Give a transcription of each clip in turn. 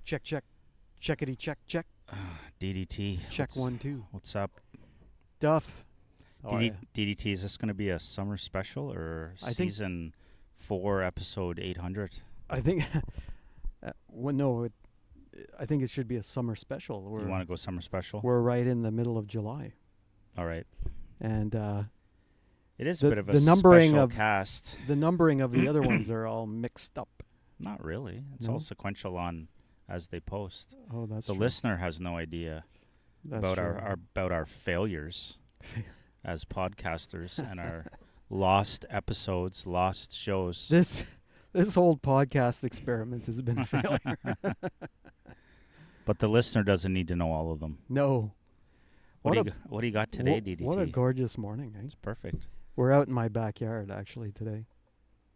Check, check. Checkity, check, check. DDT. Check 1, 2. What's up? Duff. How are ya? DDT, is this going to be a summer special or season 4, episode 800? I think, I think it should be a summer special. You want to go summer special? We're right in the middle of July. All right. And it is a bit of a special cast. The numbering of the other ones are all mixed up. Not really. It's all sequential on as they post. Oh, that's the true. listener has no idea about our failures as podcasters and our lost episodes, lost shows. This whole podcast experiment has been a failure. But the listener doesn't need to know all of them. No. What do you got today, DDT? What a gorgeous morning, eh? It's perfect. We're out in my backyard, actually, today.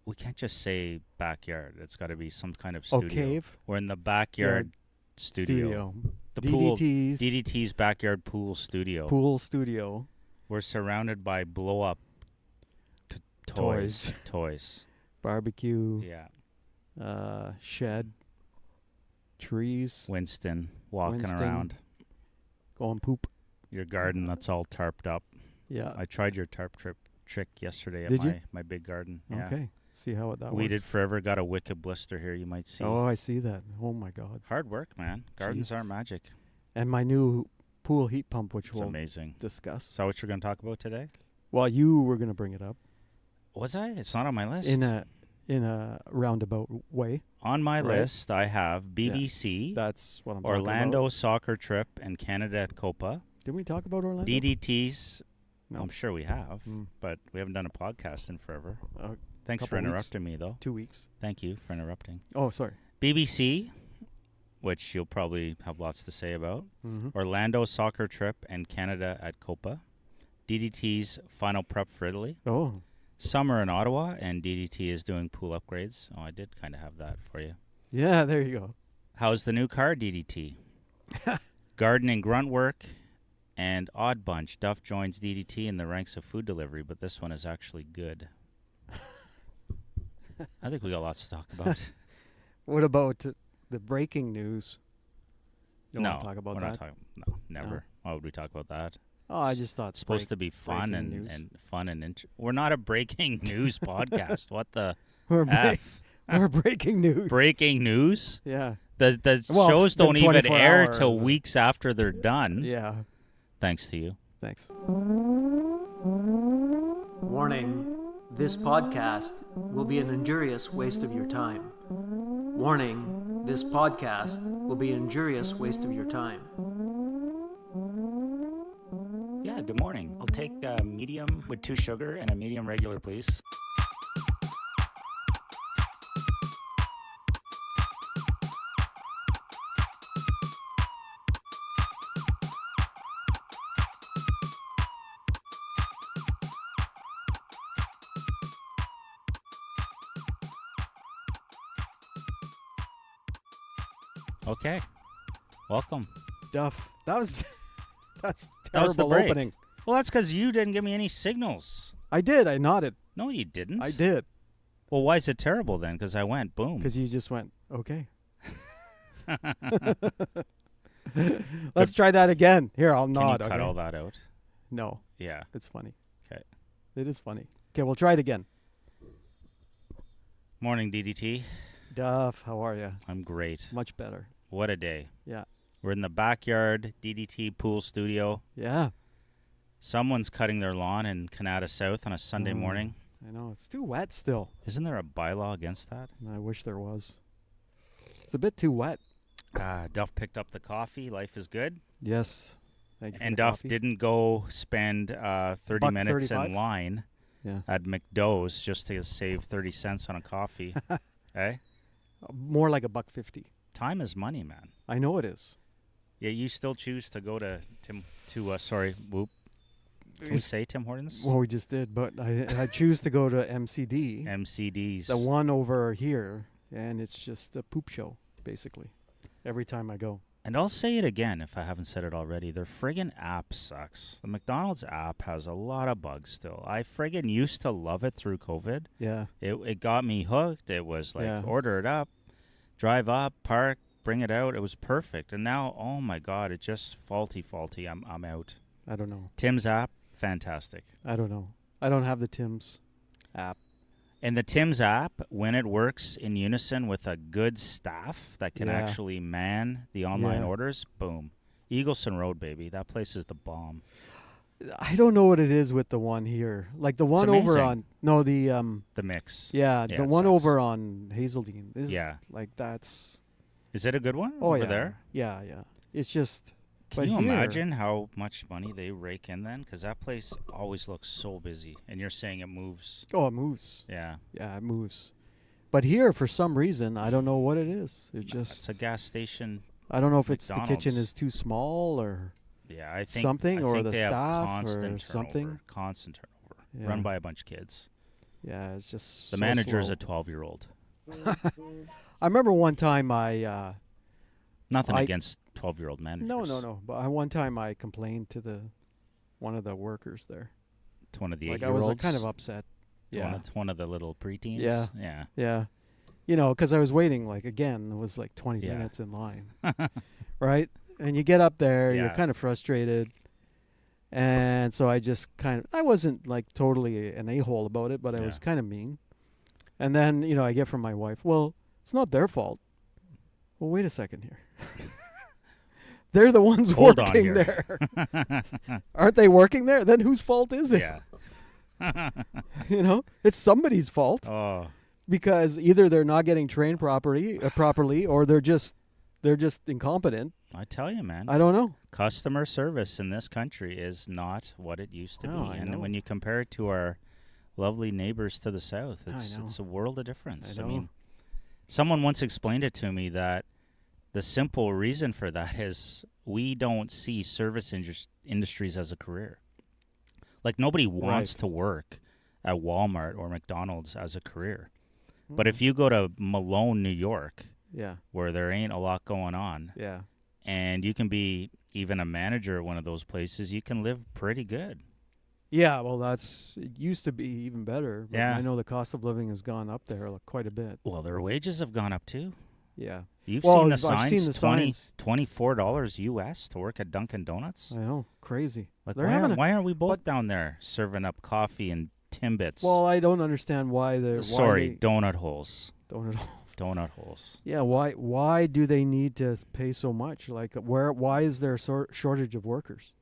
We can't just say backyard. It's got to be some kind of studio. Cave? We're in the backyard studio. The DDT's backyard pool studio. Pool studio. We're surrounded by blow-up toys. Barbecue. Yeah. Shed. Trees. Winston walking around. Going poop. Your garden that's all tarped up. Yeah. I tried your tarp trick yesterday at my big garden. Yeah. Okay. See how that Weeded forever. Got a wicked blister here, you might see. Oh, I see that. Oh, my God. Hard work, man. Gardens are magic. And my new pool heat pump, which we'll amazing. Discuss. Is that what you're going to talk about today? Well, you were going to bring it up. Was I? It's not on my list. In a roundabout way. On my list, I have BBC. Yeah, that's what I'm Orlando talking about. soccer trip and Canada at Copa. Did we talk about Orlando? DDT's. No. I'm sure we have, but we haven't done a podcast in forever. Thanks for interrupting me, though. 2 weeks. Thank you for interrupting. Oh, sorry. BBC, which you'll probably have lots to say about. Mm-hmm. Orlando soccer trip and Canada at Copa. DDT's final prep for Italy. Oh. Summer in Ottawa, and DDT is doing pool upgrades. Oh, I did kind of have that for you. Yeah, there you go. How's the new car, DDT? Gardening grunt work and odd bunch. Duff joins DDT in the ranks of food delivery, but this one is actually good. I think we got lots to talk about. What about the breaking news? You no, want to talk about we're that? not talking. No, never. No? Why would we talk about that? Oh, I just thought it's supposed to be fun and fun and we're not a breaking news podcast. What the F? We're breaking news. Breaking news? Yeah. The shows don't even air till weeks after they're done. Yeah. Thanks to you. Thanks. Warning. This podcast will be an injurious waste of your time. Warning. This podcast will be an injurious waste of your time. Yeah, good morning. I'll take a medium with 2 sugar and a medium regular, please. Okay. Welcome. Duff. That's terrible that was the break. Opening. Well, that's because you didn't give me any signals. I did. I nodded. No, you didn't. I did. Well, why is it terrible then? Because I went boom. Because you just went, okay. Let's try that again. Here, I'll nod. Can you cut all that out? No. Yeah. It's funny. Okay. It is funny. Okay, we'll try it again. Morning, DDT. Duff, how are you? I'm great. Much better. What a day. Yeah. We're in the backyard DDT pool studio. Yeah. Someone's cutting their lawn in Canada South on a Sunday morning. I know. It's too wet still. Isn't there a bylaw against that? I wish there was. It's a bit too wet. Duff picked up the coffee. Life is good. Yes. Thank you. And Duff didn't go spend 30 minutes in line at McDo's just to save 30 cents on a coffee. Eh? More like $1.50. Time is money, man. I know it is. Yeah, you still choose to go to Can we say Tim Hortons? Well, we just did, but I choose to go to MCD. MCD's. The one over here, and it's just a poop show, basically, every time I go. And I'll say it again if I haven't said it already. Their friggin' app sucks. The McDonald's app has a lot of bugs still. I friggin' used to love it through COVID. Yeah. It got me hooked. It was like order it up, drive up, park, bring it out. It was perfect. And now, oh my God, it's just faulty. I'm out. I don't know. Tim's app, fantastic. I don't know. I don't have the Tim's app. And the Tim's app, when it works in unison with a good staff that can Yeah. actually man the online Yeah. orders, boom. Eagleson Road, baby. That place is the bomb. I don't know what it is with the one here. Like the one over amazing. the mix. yeah, Yeah, the it one sucks. over on Hazeldean. Is Yeah. like that's Is it a good one oh over yeah. there? Yeah. It's just Can but you here- imagine how much money they rake in then? Because that place always looks so busy. And you're saying it moves. Oh, it moves. Yeah. Yeah, it moves. But here, for some reason, I don't know what it is. It It's just a gas station. I don't know if it's the kitchen McDonald's. is too small or Yeah, I think something, I or think the they have staff or constant something. turnover, constant turnover. Yeah. Run by a bunch of kids. Yeah, it's just The so manager is slow. a 12-year-old. I remember one time I Nothing I- against 12-year-old managers. no. But one time I complained to one of the workers there. To one of the Like I 8-year-olds. was kind of upset. To Yeah. one of the little preteens. Yeah. Yeah. Yeah. You know, because I was waiting, like, again, it was like 20 Yeah. minutes in line. Right? And you get up there, you're Yeah. kind of frustrated. And so I just I wasn't like totally an a-hole about it, but I was Yeah. kind of mean. And then, I get from my wife, well, it's not their fault. Well, wait a second here. They're the ones Hold on working here. there. Aren't they working there? Then whose fault is it? Yeah. It's somebody's fault. Oh, Because either they're not getting trained properly, or they're just incompetent. I tell you, man. I don't know. Customer service in this country is not what it used to No, be. I And know. when you compare it to our lovely neighbors to the south, I know. it's a world of difference. I I know. mean, someone once explained it to me that the simple reason for that is we don't see service industries as a career. Like nobody wants Right. to work at Walmart or McDonald's as a career. But Mm. if you go to Malone, New York, Yeah. where there ain't a lot going on, Yeah. and you can be even a manager at one of those places, you can live pretty good. Yeah, well, it used to be even better. But Yeah. I know the cost of living has gone up there quite a bit. Well, their wages have gone up too. Yeah. You've Well, seen the I've signs, seen the signs. $24 US to work at Dunkin' Donuts. I know. Crazy. Like, They're why having aren't, why aren't we both but- down there serving up coffee and Timbits? Well, I don't understand why they're Sorry, donut holes. don't at all. Donut holes. Yeah, why do they need to pay so much? Like why is there a shortage of workers?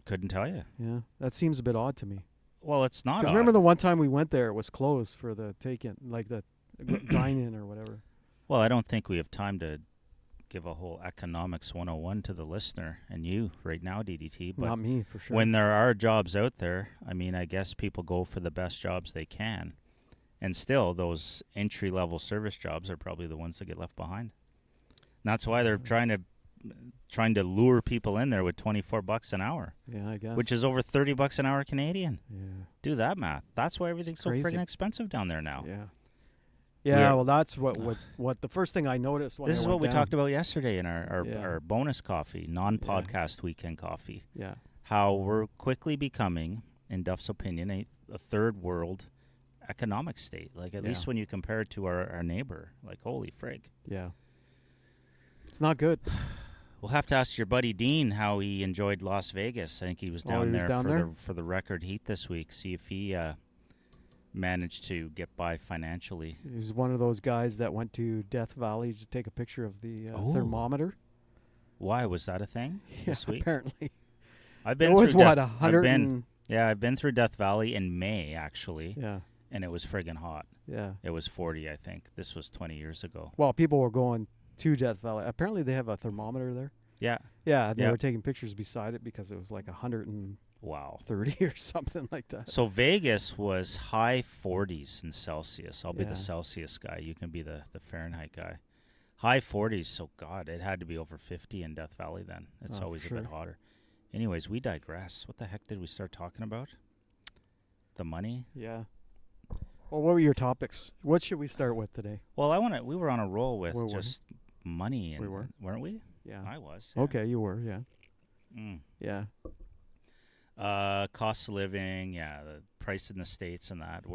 Couldn't tell you. Yeah. That seems a bit odd to me. Well, it's not. Because odd. remember the one time we went there, it was closed for the take-in, like the dine-in or whatever. Well, I don't think we have time to give a whole economics 101 to the listener and you right now, DDT. But Not me, for sure. when there are jobs out there, I mean, I guess people go for the best jobs they can. And still, those entry-level service jobs are probably the ones that get left behind. And that's why they're trying to lure people in there with $24 an hour, Yeah, I guess. which is over $30 an hour Canadian. yeah. Do that math. That's why everything's so crazy. friggin' expensive down there now. Yeah. We're- Yeah, well, that's what the first thing I noticed when This I is went what we down. talked about yesterday in our Yeah. bonus coffee, non-podcast weekend coffee. Yeah. How we're quickly becoming, in Duff's opinion, a third world economic state. Like, at Yeah. least when you compare it to our neighbor. Like, holy frig. Yeah. It's not good. We'll have to ask your buddy Dean how he enjoyed Las Vegas. I think he was down he was there down for there? the record heat this week. See if he managed to get by financially. He's one of those guys that went to Death Valley to take a picture of the Oh. thermometer. Why was that a thing this week? Apparently. I've It been was through what, Death, 100 I've been through Death Valley in May actually, Yeah. and it was friggin' hot. Yeah. It was 40, I think. This was 20 years ago. Well, people were going to Death Valley. Apparently they have a thermometer there. Yeah. Yeah, and they Yep. were taking pictures beside it because it was like 130 Wow. or something like that. So Vegas was high 40s in Celsius. I'll be Yeah. the Celsius guy. You can be the Fahrenheit guy. High 40s. So, God, it had to be over 50 in Death Valley then. It's Oh, always for a bit sure. hotter. Anyways, we digress. What the heck did we start talking about? The money? Yeah. Well, what were your topics? What should we start with today? Well, we were on a roll with Were we? just money. And, We were. Weren't we? Yeah. I was. Yeah. Okay, you were, yeah. Mm. Yeah. Cost of living, the price in the States and that.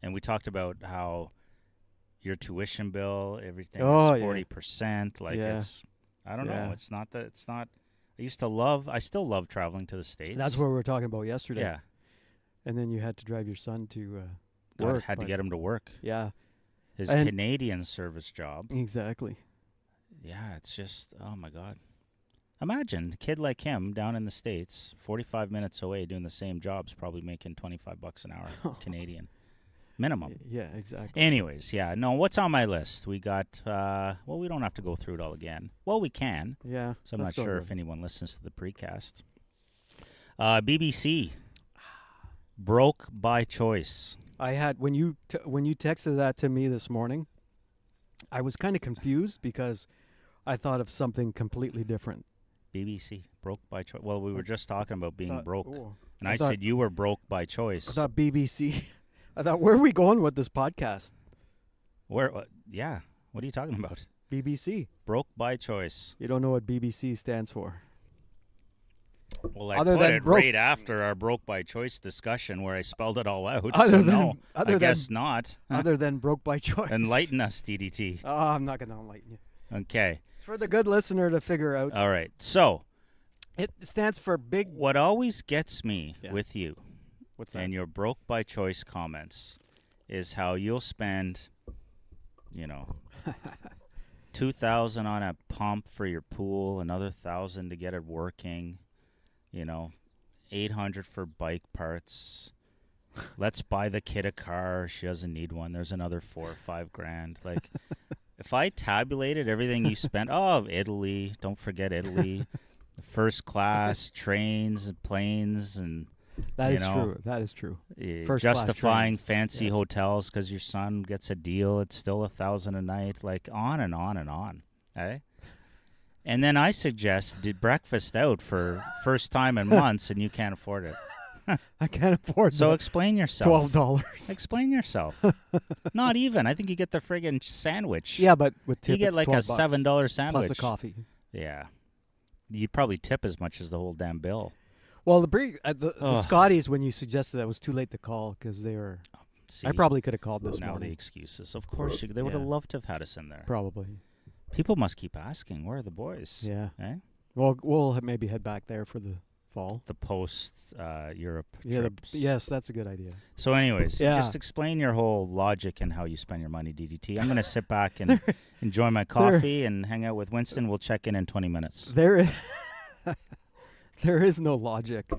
And we talked about how your tuition bill, everything Oh, is yeah. 40%. Like Yeah. it's, I don't know. Yeah. It's not that. It's not. I still love traveling to the States. That's what we were talking about yesterday. Yeah. And then you had to drive your son to God, work. had to but- get him to work. Yeah, His And- Canadian service job. exactly. Yeah, it's just, oh my God. Imagine a kid like him down in the States, 45 minutes away doing the same jobs, probably making $25 an hour Canadian. Minimum. Yeah, exactly. Anyways, yeah, no, what's on my list? We got, well, we don't have to go through it all again. Well, we can. Yeah. So I'm let's not go sure with if it. anyone listens to the precast. BBC. Broke by choice. I had when you texted that to me this morning, I was kind of confused because I thought of something completely different. BBC. Broke by choice. Well, we were just talking about being Thought- broke. oh, And I I thought- said you were broke by choice. I thought BBC. I thought, where are we going with this podcast? Where? Yeah. What are you talking about? BBC. Broke by choice. You don't know what BBC stands for. Well, I Other put than it broke- right after our broke by choice discussion where I spelled it all out. Other so than- no, other I than- guess not. Other than broke by choice. Enlighten us, DDT. Oh, I'm not going to enlighten you. Okay. It's for the good listener to figure out. All right. So It stands for big. what always gets me Yeah. with you What's that? and your broke by choice comments is how you'll spend, $2,000 on a pump for your pool, another $1,000 to get it working, $800 for bike parts. Let's buy the kid a car. She doesn't need one. There's another $4 or $5 Like, if I tabulated everything you spent, Italy, don't forget Italy, first class trains and planes and That is you know, true. That is true. First class justifying trains. fancy Yes. hotels because your son gets a deal. It's still $1,000 a night. Like on and on and on. Eh? And then I suggest did breakfast out for first time in months, and you can't afford it. I can't afford So the explain yourself. $12. Explain yourself. Not even. I think you get the friggin' sandwich. Yeah, but with tip, you get it's like a $12 $7 sandwich plus a coffee. Yeah, you'd probably tip as much as the whole damn bill. Well, the Ugh. Scotties, when you suggested that, it was too late to call because they were. See, I probably could have called this now the morning. excuses. Of course, they would have Yeah. loved to have had us in there. Probably. People must keep asking, where are the boys? Yeah. Eh? Well, we'll maybe head back there for the fall. The post Europe Yeah. trips. Yes, that's a good idea. So, anyways, Yeah. just explain your whole logic and how you spend your money, DDT. I'm going to sit back and enjoy my coffee and hang out with Winston. We'll check in 20 minutes. There is, there is no logic,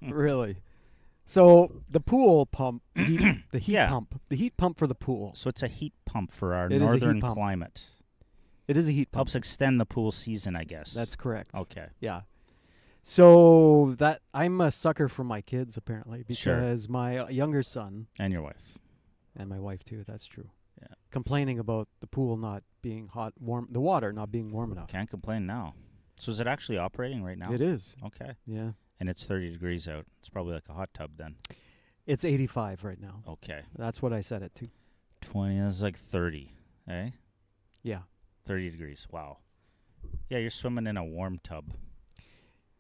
really. So the pool pump, the heat Yeah. pump for the pool. So it's a heat pump for our It is a heat northern pump. climate. It is a heat pump. Helps extend the pool season, I guess. That's correct. okay. Yeah. So that I'm a sucker for my kids apparently Sure. because my younger son And your wife. and my wife too. That's true. Yeah. Complaining about the pool not being warm, the water not being warm enough. Can't complain now. So is it actually operating right now? It is. Okay. Yeah. And it's 30 degrees out. It's probably like a hot tub then. It's 85 right now. Okay. That's what I set it to. 20 is like 30, eh? Yeah. 30 degrees. Wow. Yeah, you're swimming in a warm tub.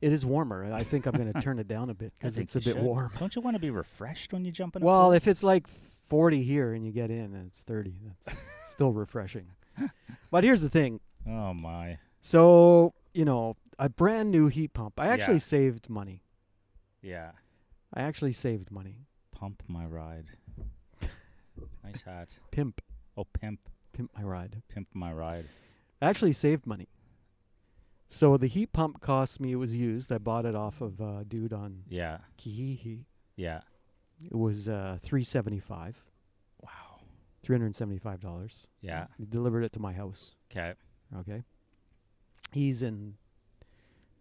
It is warmer. I think I'm going to turn it down a bit I because think it's a you bit should. warm. Don't you want to be refreshed when you jump in a Well, pool? if it's like 40 here and you get in and it's 30, that's still refreshing. But here's the thing. Oh, my. So, a brand new heat pump. I actually Yeah. saved money. Yeah. I actually saved money. Pump my ride. Nice hat. Pimp Oh, pimp. my ride. Pimp my ride. I actually saved money. So the heat pump cost me, it was used. I bought it off of a dude on Yeah. Kihihi. Yeah. It was $375. Wow. $375. Yeah. He delivered it to my house. Okay. Okay. He's in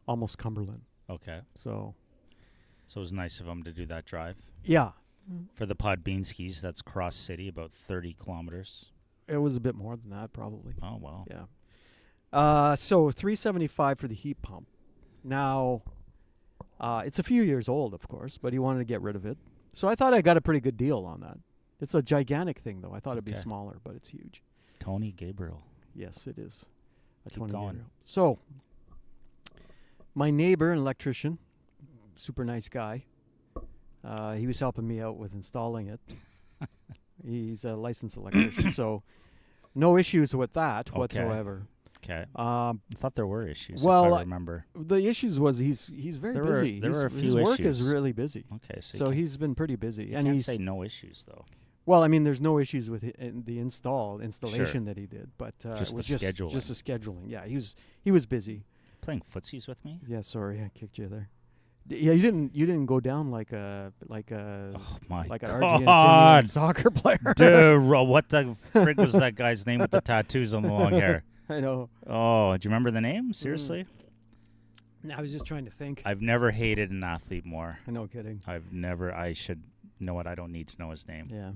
almost Cumberland. Okay. So, So it was nice of him to do that drive. yeah. For the Podbeanskis, that's cross city, about 30 kilometers. It was a bit more than that, probably. Oh, wow. Yeah. So $375 for the heat pump. Now, it's a few years old, of course, but he wanted to get rid of it. So I thought I got a pretty good deal on that. It's a gigantic thing, though. I thought it'd be Okay. smaller, but it's huge. Tony Gabriel. Yes, it is. Keep 20 going. Gabriel. So, my neighbor, an electrician, super nice guy. He was helping me out with installing it. He's a licensed electrician, so No issues with that Okay. whatsoever. Okay. I thought there were issues. well, if I remember. The issues was he's very There busy. were a His few work is issues. really busy. Okay, so, So you he's been pretty busy, can't, and you can't he's say no issues though. well. I mean, there's no issues with the installation that he did, but Just it was the scheduling. Just the scheduling. Yeah, he was busy. Playing footsies with me? Yeah, sorry, I kicked you there. Yeah, you didn't go down like a Oh my like an God. Argentinian soccer player. Dude, what the frig was that guy's name with the tattoos on the long hair? I know. Oh, do you remember the name? Seriously? I was just trying to think. I've never hated an athlete more. No kidding. I should know what. I don't need to know his name. Yeah.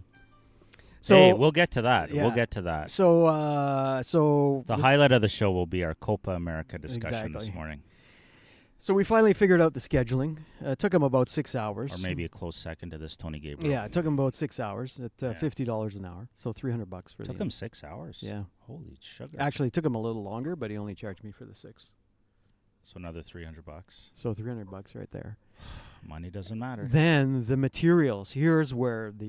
So hey, we'll get to that. yeah. We'll get to that. So The highlight of the show will be our Copa America discussion this Exactly. morning. So we finally figured out the scheduling. It took him about 6 hours. Or maybe a close second to this Tony Gabriel. Yeah, it took him about 6 hours at Yeah. $50 an hour. So $300 for Took him 6 hours. Yeah. Holy sugar. Actually, it took him a little longer, but he only charged me for the 6. So another $300. So $300 right there. Money doesn't matter. Then the materials. Here's where it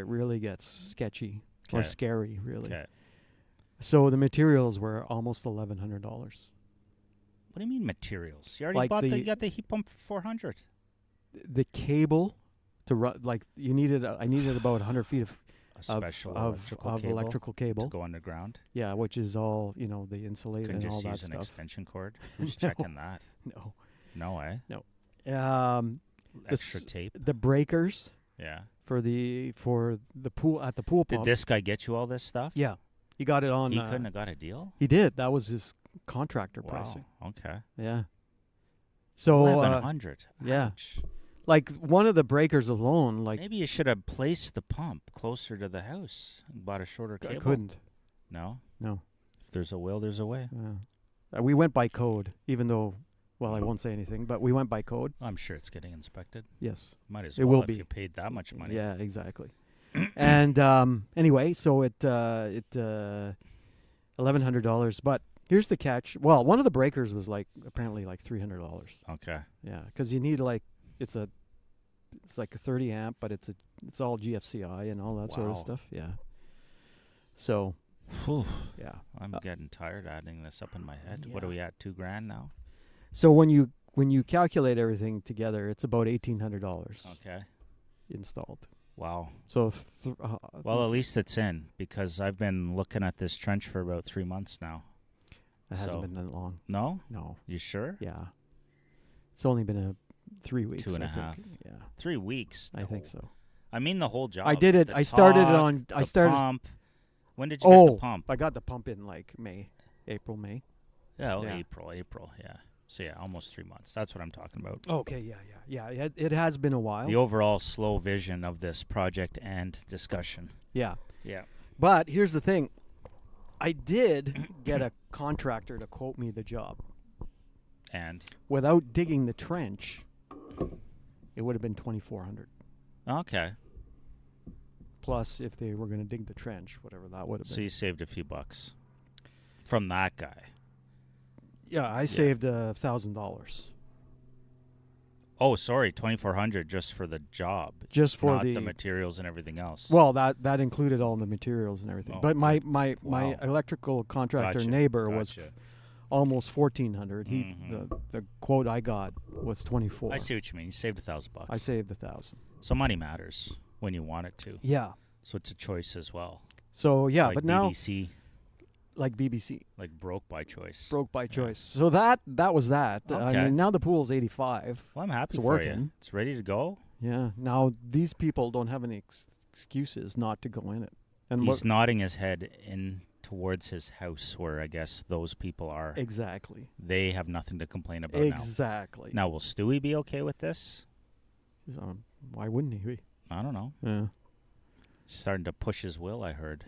really gets sketchy or 'Kay. scary, really. Okay. So the materials were almost $1,100. What do you mean materials? You already Like you got the heat pump for 400. The cable to run, like I needed about 100 feet A special of cable electrical cable. to go underground. Yeah, which is all the insulated Couldn't and all just that use an stuff. extension cord. Who's No. checking that? No. No, eh? This- Extra tape. The breakers Yeah. for the pool at the pool Did pump. this guy get you all this stuff? Yeah, he got it on. He couldn't have got a deal? He did. That was his contractor Wow. pricing. Okay. Yeah. So 1,100. yeah. Ouch. like one of the breakers alone, like Maybe you should have placed the pump closer to the house and bought a shorter I cable. couldn't. No? No. If there's a will, there's a way. We went by code, even though, well, I won't say anything, but we went by code. I'm sure it's getting inspected. Yes. Might as It well will if be. you paid that much money. Yeah, exactly. And anyway, so it $1,100. But here's the catch. Well, one of the breakers was apparently $300. Okay. Yeah, because you need it's like a 30 amp, but it's all GFCI and all that sort of Wow. stuff. Yeah. So Whew. yeah. I'm getting tired adding this up in my head. What are Yeah. we at? $2,000 now? So when you calculate everything together, it's about $1,800 Okay. installed. Wow. So Well, at least it's in because I've been looking at this trench for about 3 months now. it hasn't so- been that long. No? No. You sure? Yeah. It's only been 3 weeks. 2.5. I think. Yeah, 3 weeks. I think No. so. I mean the whole job. I did it. The I started it talk, on. I the started. pump. When did you get the pump? I got the pump in April, May. Yeah, yeah. April. Yeah. So yeah, almost 3 months. That's what I'm talking about. Okay. Yeah. It has been a while. The overall slow vision of this project and discussion. Yeah. Yeah. But here's the thing. I did get a contractor to quote me the job. And Without digging the trench, it would have been $2,400. okay, Plus, if they were going to dig the trench, whatever that would have so been. you saved a few bucks from that guy. Yeah, I saved $1,000 Oh, sorry, 2,400 just for the job, just for not the materials and everything else. Well, that included all the materials and everything. Oh, But my wow. electrical contractor Gotcha, neighbor was gotcha. almost $1,400. Mhm. The quote I got was 24. I see what you mean. You saved $1,000. I saved 1,000. So money matters when you want it to. Yeah. So it's a choice as well. So yeah, like but now BBC, like BBC like broke by choice. broke by choice. So that was that. I Okay. mean, now the pool's 85. Well, I'm happy It's for working. you. It's ready to go. Yeah. Now these people don't have any excuses not to go in it. And He's nodding his head in towards his house where I guess those people are. exactly. They have nothing to complain about Exactly. now. Now, will Stewie be okay with this? Why wouldn't he be? I don't know. Yeah. He's starting to push his will, I heard,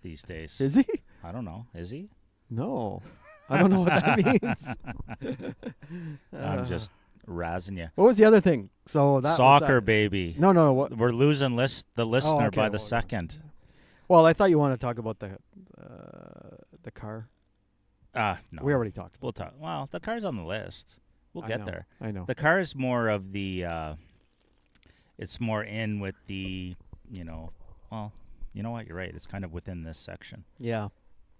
these days. Is he? I don't know. Is he? No. I don't know what that means. I'm just razzing you. What was the other thing? So that Soccer, was that. baby. No. What? We're losing the listener okay, by the well, second. Well, I thought you wanted to talk about the car. No. We already talked. We'll talk. Well, the car's on the list. We'll I get know, there. I know. The car is more of the. It's more in with the. Well, You know what? You're right. It's kind of within this section. Yeah.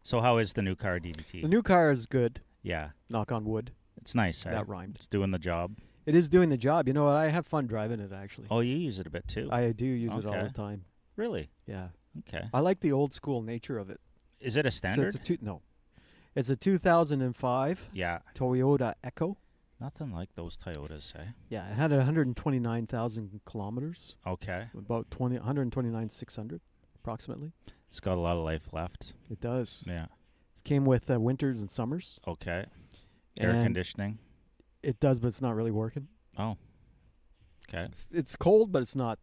So how is the new car DDT? The new car is good. Yeah. Knock on wood. It's nice. That rhymed. It's doing the job. It is doing the job. You know what? I have fun driving it, actually. Oh, you use it a bit too. I do use it all Okay. the time. Really? Yeah. Okay. I like the old school nature of it. Is it a standard? So it's a 2005 Yeah. Toyota Echo. Nothing like those Toyotas, eh? Yeah, it had 129,000 kilometers, Okay. about 129,600 approximately. It's got a lot of life left. It does. Yeah. It came with winters and summers. Okay. Air And conditioning. It does, but it's not really working. Oh. Okay. It's cold, but it's not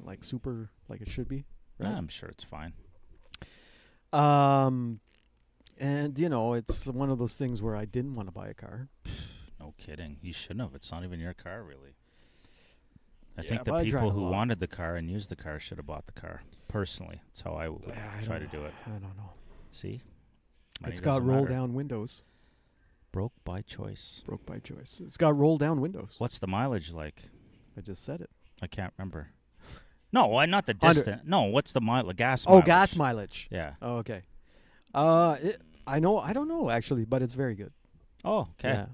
like super like it should be. Right? I'm sure it's fine. And it's one of those things where I didn't want to buy a car. No kidding. You shouldn't have. It's not even your car, really. I Yeah, think the but I drive people a who lot. wanted the car and used the car should have bought the car. Personally, that's how I would I try to don't do it. I don't know. See? Money It's got doesn't roll matter. down windows. Broke by choice. Broke by choice. It's got roll down windows. What's the mileage like? I just said it. I can't remember. No, not the Under- distance. No, what's the mileage? Gas Oh, mileage. gas mileage. Yeah. Oh, okay. I don't know actually, but it's very good. Oh, okay. Yeah.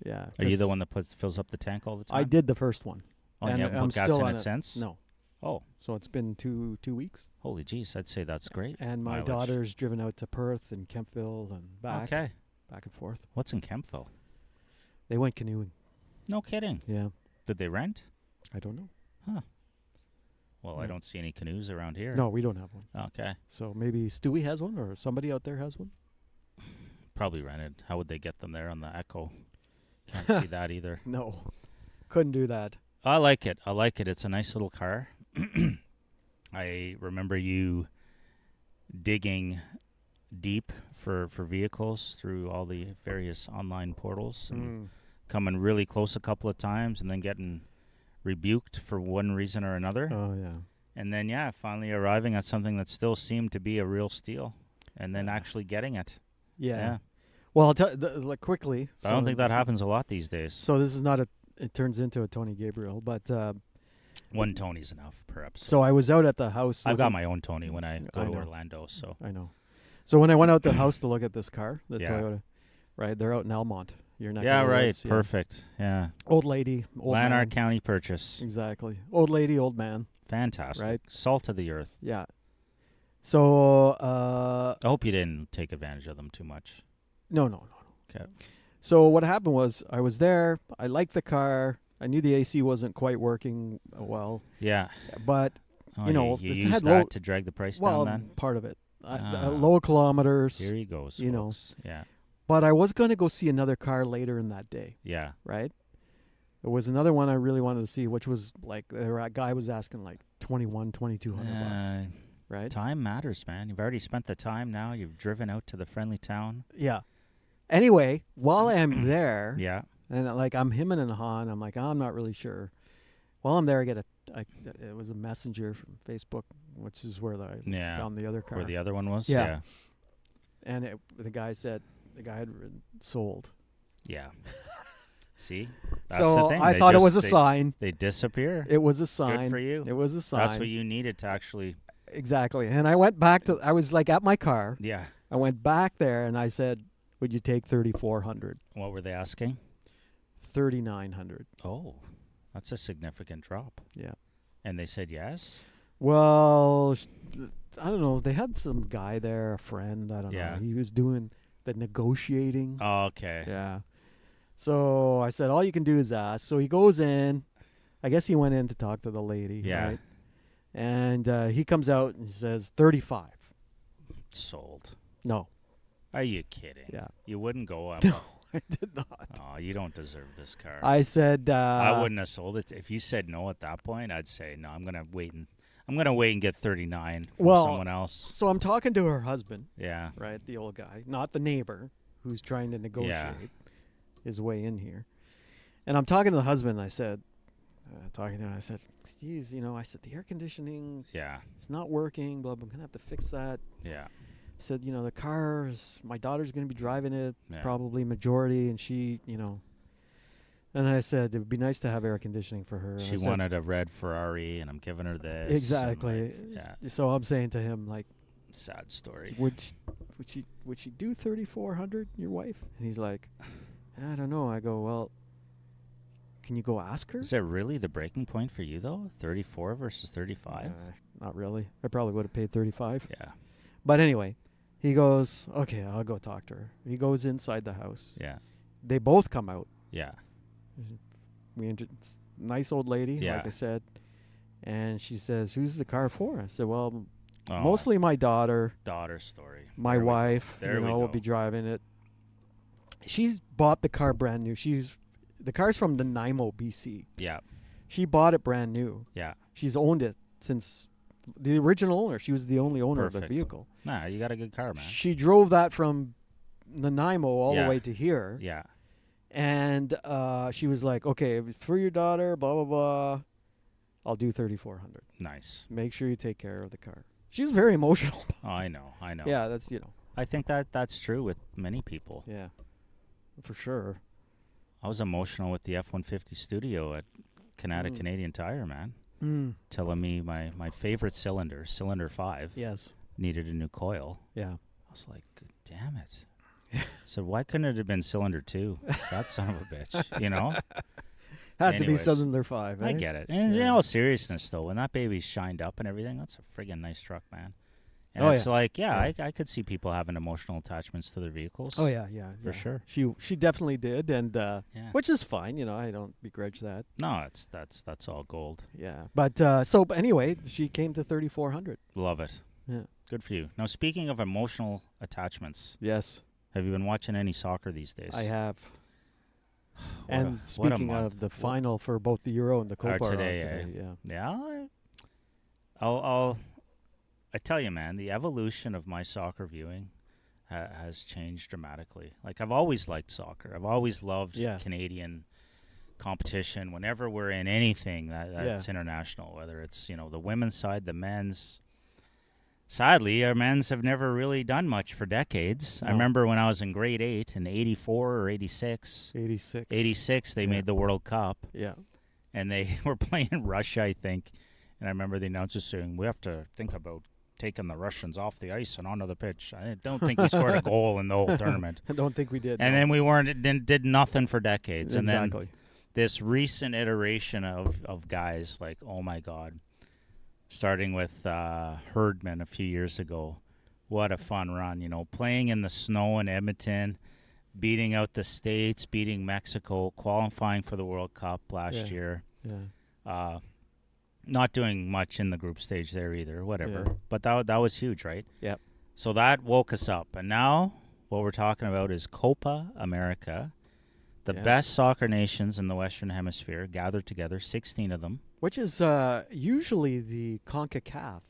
Yeah. Are you the 'cause one that fills up the tank all the time? I did the first one. Oh, and you haven't I'm put gas still in on it it. since? No. Oh, So it's been two weeks. holy jeez. I'd say that's great. And my mileage. daughter's driven out to Perth and Kempville and back Okay. and forth. What's in Kempville? They went canoeing. No kidding. Yeah. Did they rent? I don't know. Well, I Yeah. don't see any canoes around here. No, we don't have one. Okay. So maybe Stewie has one or somebody out there has one. Probably rented. How would they get them there on the Echo? Can't see that either. No. Couldn't do that. I like it. It's a nice little car. I remember you digging deep for vehicles through all the various online portals and coming really close a couple of times and then getting rebuked for one reason or another. Oh, yeah. And then, finally arriving at something that still seemed to be a real steal and then actually getting it. Yeah. Well, I'll tell like quickly. I don't think that this- happens a lot these days. So this is not it turns into a Tony Gabriel, but One Tony's enough, perhaps. so I was out at the house. I've got looking- my own Tony when I go I to know. Orlando, so. I know. So when I went out the house to look at this car, the Yeah. Toyota, right? They're out in Almont. You're not. Yeah, right. Perfect. Yeah. Old lady, old Lanark man. County purchase. Exactly. Old lady, old man. Fantastic. Right. Salt of the earth. Yeah. So I hope you didn't take advantage of them too much. no. Okay. So what happened was I was there. I liked the car. I knew the AC wasn't quite working well, Yeah. but Oh, You know, you it used had that low- to drag the price well, down then? part of it. Ah. Low kilometers. Here he goes, you know. folks. Yeah. But I was going to go see another car later in that day, Yeah. right? There was another one I really wanted to see, which was like a guy was asking like $2,200 bucks, right? Time matters, man. You've already spent the time now. You've driven out to the friendly town. Yeah. Anyway, while I'm there, Yeah. and like I'm hemming and hawing, I'm like, I'm not really sure. While I'm there, I get it was a messenger from Facebook, which is where I Yeah. found the other car. Where the other one was? Yeah. And the guy had sold. Yeah. See? That's So the thing. I They thought it just- was a sign. They disappear. It was a sign. Good for you. It was a sign. That's what you needed to actually. Exactly. And I went back I was like at my car. Yeah. I went back there and I said, would you take 3,400? What were they asking? 3,900. Oh, that's a significant drop. Yeah. And they said yes? Well, I don't know. They had some guy there, a friend. I don't Yeah. know. He was doing the negotiating. Oh, okay. Yeah. So I said, all you can do is ask. So he goes in. I guess he went in to talk to the lady. Yeah. Right? And he comes out and says 35. Sold. No. Are you kidding? Yeah. You wouldn't go up. No, I did not. Oh, you don't deserve this car. I said. I wouldn't have sold it. If you said no at that point, I'd say no. I'm gonna wait and get 39 from Well, someone else. So I'm talking to her husband, Yeah. right? The old guy, not the neighbor who's trying to negotiate his way in here. And I'm talking to the husband. And I said, I said, geez, I said the air conditioning Yeah. is not working. Blah blah. I'm gonna have to fix that. Yeah. I said, the car is, my daughter's gonna be driving it Yeah. probably majority, and she, And I said it would be nice to have air conditioning for her. And She I said, wanted a red Ferrari, and I'm giving her this. and, exactly. like, So I'm saying to him, like, sad story. would she do 3,400? Your wife? And he's like, I don't know. I go, well, can you go ask her? Is that really the breaking point for you, though? 34 versus 35? Not really. I probably would have paid 35. Yeah. But anyway, he goes, okay, I'll go talk to her. He goes inside the house. Yeah. They both come out. Yeah. Nice old lady, Yeah. like I said. And she says, who's the car for? I said, well, Oh, mostly my daughter, daughter story. my There we go. wife, There we will go. be driving it. She's bought the car brand new. The car's from Nanaimo, BC. Yeah. She bought it brand new. Yeah. She's owned it since the original owner. She was the only owner of Perfect. the vehicle. Nah, you got a good car, man. She drove that from Nanaimo all Yeah. the way to here. Yeah. And she was like, okay, for your daughter, blah, blah, blah, I'll do 3,400. Nice. Make sure you take care of the car. She was very emotional. Oh, I know. Yeah, that's, I think that's true with many people. yeah, for sure. I was emotional with the F-150 studio at Canadian Tire, man. Telling me my favorite cylinder 5, Yes. needed a new coil. Yeah. I was like, damn it. So why couldn't it have been cylinder 2? That son of a bitch, you know? Had to be Anyways, Cylinder 5, eh? I get it. And in Yeah. all seriousness, though, when that baby shined up and everything, that's a friggin' nice truck, man. And Oh, it's yeah. like, Yeah. I could see people having emotional attachments to their vehicles. Oh, yeah. For sure. She definitely did, and Yeah. which is fine. I don't begrudge that. No, that's all gold. Yeah. But but anyway, she came to 3,400. Love it. Yeah. Good for you. Now, speaking of emotional attachments, Yes, have you been watching any soccer these days? I have. What And a- what a speaking month. of the final for both the Euro and the Copa are on today, yeah. Yeah, I tell you, man, the evolution of my soccer viewing has changed dramatically. Like, I've always liked soccer. I've always loved Yeah. Canadian competition. Whenever we're in anything that's international, whether it's the women's side, the men's. Sadly, our men's have never really done much for decades. I No. remember when I was in grade 8 in 84 or 86. 86. 86, they Yeah. made the World Cup. Yeah. And they were playing Russia, I think. And I remember the announcer saying, we have to think about taking the Russians off the ice and onto the pitch. I don't think we scored a goal in the whole tournament. I don't think we did. And no. then we did nothing for decades. And Exactly. then this recent iteration of guys like, oh, my God, starting with Herdman a few years ago. What a fun run, playing in the snow in Edmonton, beating out the States, beating Mexico, qualifying for the World Cup last year. Yeah. Not doing much in the group stage there either, whatever. Yeah. But that was huge, right? Yep. So that woke us up. And now what we're talking about is Copa America. The Yeah. best soccer nations in the Western Hemisphere gathered together, 16 of them. Which is usually the CONCACAF.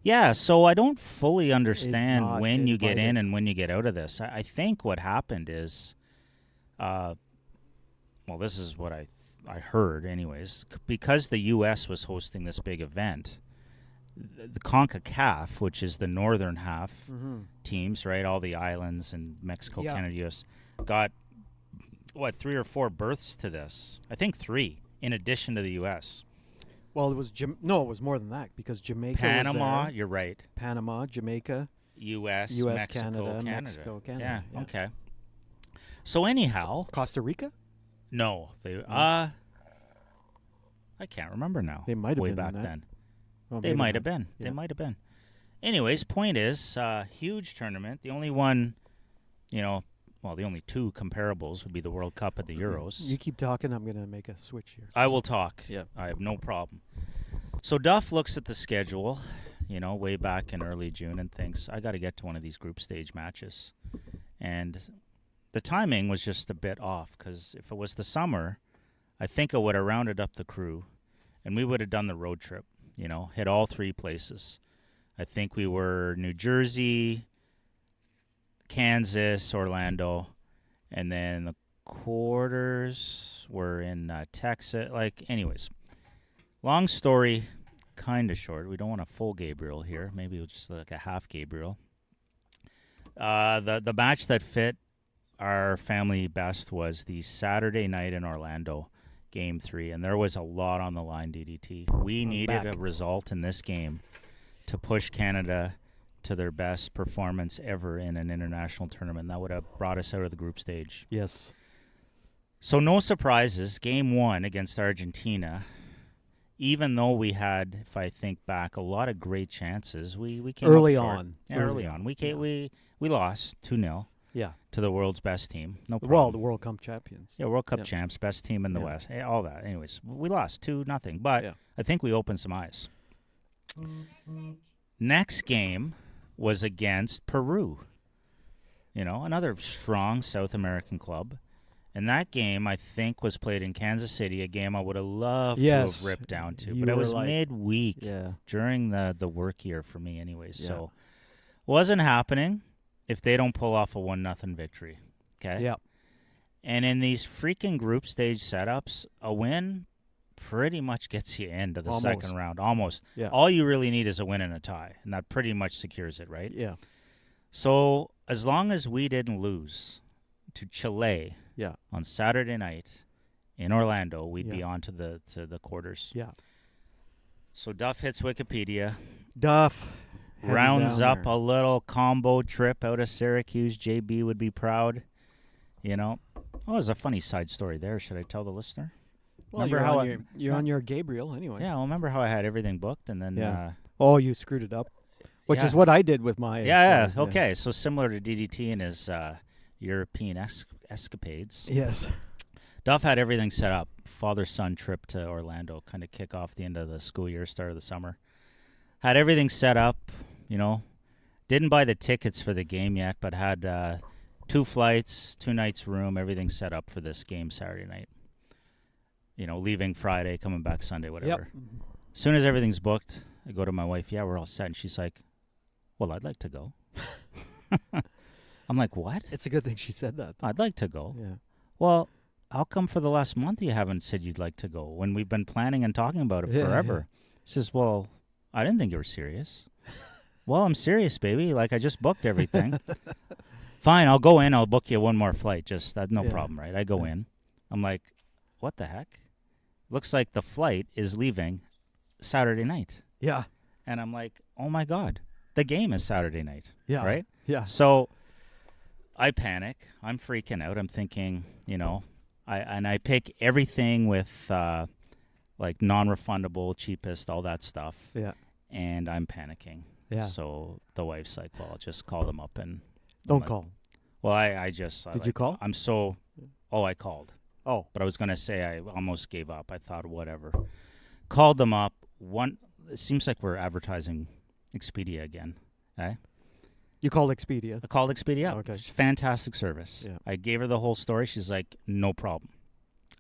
Yeah, so I don't fully understand not when you get in invited. and when you get out of this. I think what happened is, this is what I heard anyways, because the U.S. was hosting this big event, the CONCACAF, which is the northern half teams, right, all the islands and Mexico, Yeah. Canada, U.S., got, 3 or 4 berths to this? I think 3, in addition to the U.S. Well, it was it was more than that because Jamaica Panama, was there. you're right. Panama, Jamaica, U.S., US, Mexico, Canada, Mexico, Canada, Yeah, yeah. okay. So anyhow, Costa Rica. no, they I can't remember now. They might have way been in back that. then. Well, They maybe might not. have been. Yeah. They might have been. Anyways, point is, huge tournament. The only one, the only 2 comparables would be the World Cup and the Euros. You keep talking. I'm gonna make a switch here. I will talk. Yeah. I have no problem. So Duff looks at the schedule, way back in early June and thinks, I got to get to one of these group stage matches. And the timing was just a bit off because if it was the summer, I think I would have rounded up the crew and we would have done the road trip, hit all 3 places. I think we were New Jersey, Kansas, Orlando, and then the quarters were in Texas. Anyways. Long story, kind of short. We don't want a full Gabriel here. Maybe it was just like a half Gabriel. The match that fit our family best was the Saturday night in Orlando. Game 3, and there was a lot on the line, DDT. We needed a result in this game to push Canada to their best performance ever in an international tournament. That would have brought us out of the group stage. Yes. So no surprises. Game 1 against Argentina, even though we had, if I think back, a lot of great chances, we came Early up short. on. Yeah, early on. We lost 2-0 Yeah. to the world's best team. No problem. Well, the World Cup champions. Yeah, World Cup champs, best team in the West, all that. Anyways, we lost 2-0, but I think we opened some eyes. Next game was against Peru. You know, another strong South American club. And that game, I think, was played in Kansas City, a game I would have loved to have ripped down to. But it was midweek during the work year for me anyways. Yeah. So wasn't happening if they don't pull off a 1-0 victory. Okay? Yeah. And in these freaking group stage setups, a win pretty much gets you into the second round. Almost. Yeah. All you really need is a win and a tie, and that pretty much secures it, right? Yeah. So as long as we didn't lose to Chile on Saturday night in Orlando, we'd be on to the quarters. Yeah. So Duff hits Wikipedia. Duff rounds up a little combo trip out of Syracuse. JB would be proud. You know. Oh, there's a funny side story there. Should I tell the listener? Well, remember you're on your Gabriel anyway. Yeah, well, remember how I had everything booked and then you screwed it up, which is what I did with my okay. So similar to DDT and his European escapades. Yes. Duff had everything set up. Father-son trip to Orlando, kind of kick off the end of the school year, start of the summer. Had everything set up, you know. Didn't buy the tickets for the game yet, but had 2 flights, 2 nights room, everything set up for this game Saturday night. You know, leaving Friday, coming back Sunday, whatever. Yep. As soon as everything's booked, I go to my wife, we're all set. And she's like, well, I'd like to go. I'm like, what? It's a good thing she said that. I'd like to go. Yeah. Well, how come for the last month you haven't said you'd like to go when we've been planning and talking about it forever? She says, well, I didn't think you were serious. Well, I'm serious, baby. Like, I just booked everything. Fine, I'll go in. I'll book you one more flight. Just, that's no problem, right? I go in. I'm like, what the heck? Looks like the flight is leaving Saturday night. Yeah. And I'm like, oh, my God. The game is Saturday night. Yeah. Right? Yeah. So I panic. I'm freaking out. I'm thinking, you know, I pick everything with like non-refundable, cheapest, all that stuff. Yeah. And I'm panicking. Yeah. So the wife's like, well, just call them up and don't call. Well, I just did you call? I called. Oh. But I was going to say I almost gave up. I thought whatever. Called them up. It seems like we're advertising Expedia again. Okay? You called Expedia? I called Expedia. Okay. Fantastic service. Yeah. I gave her the whole story. She's like, no problem.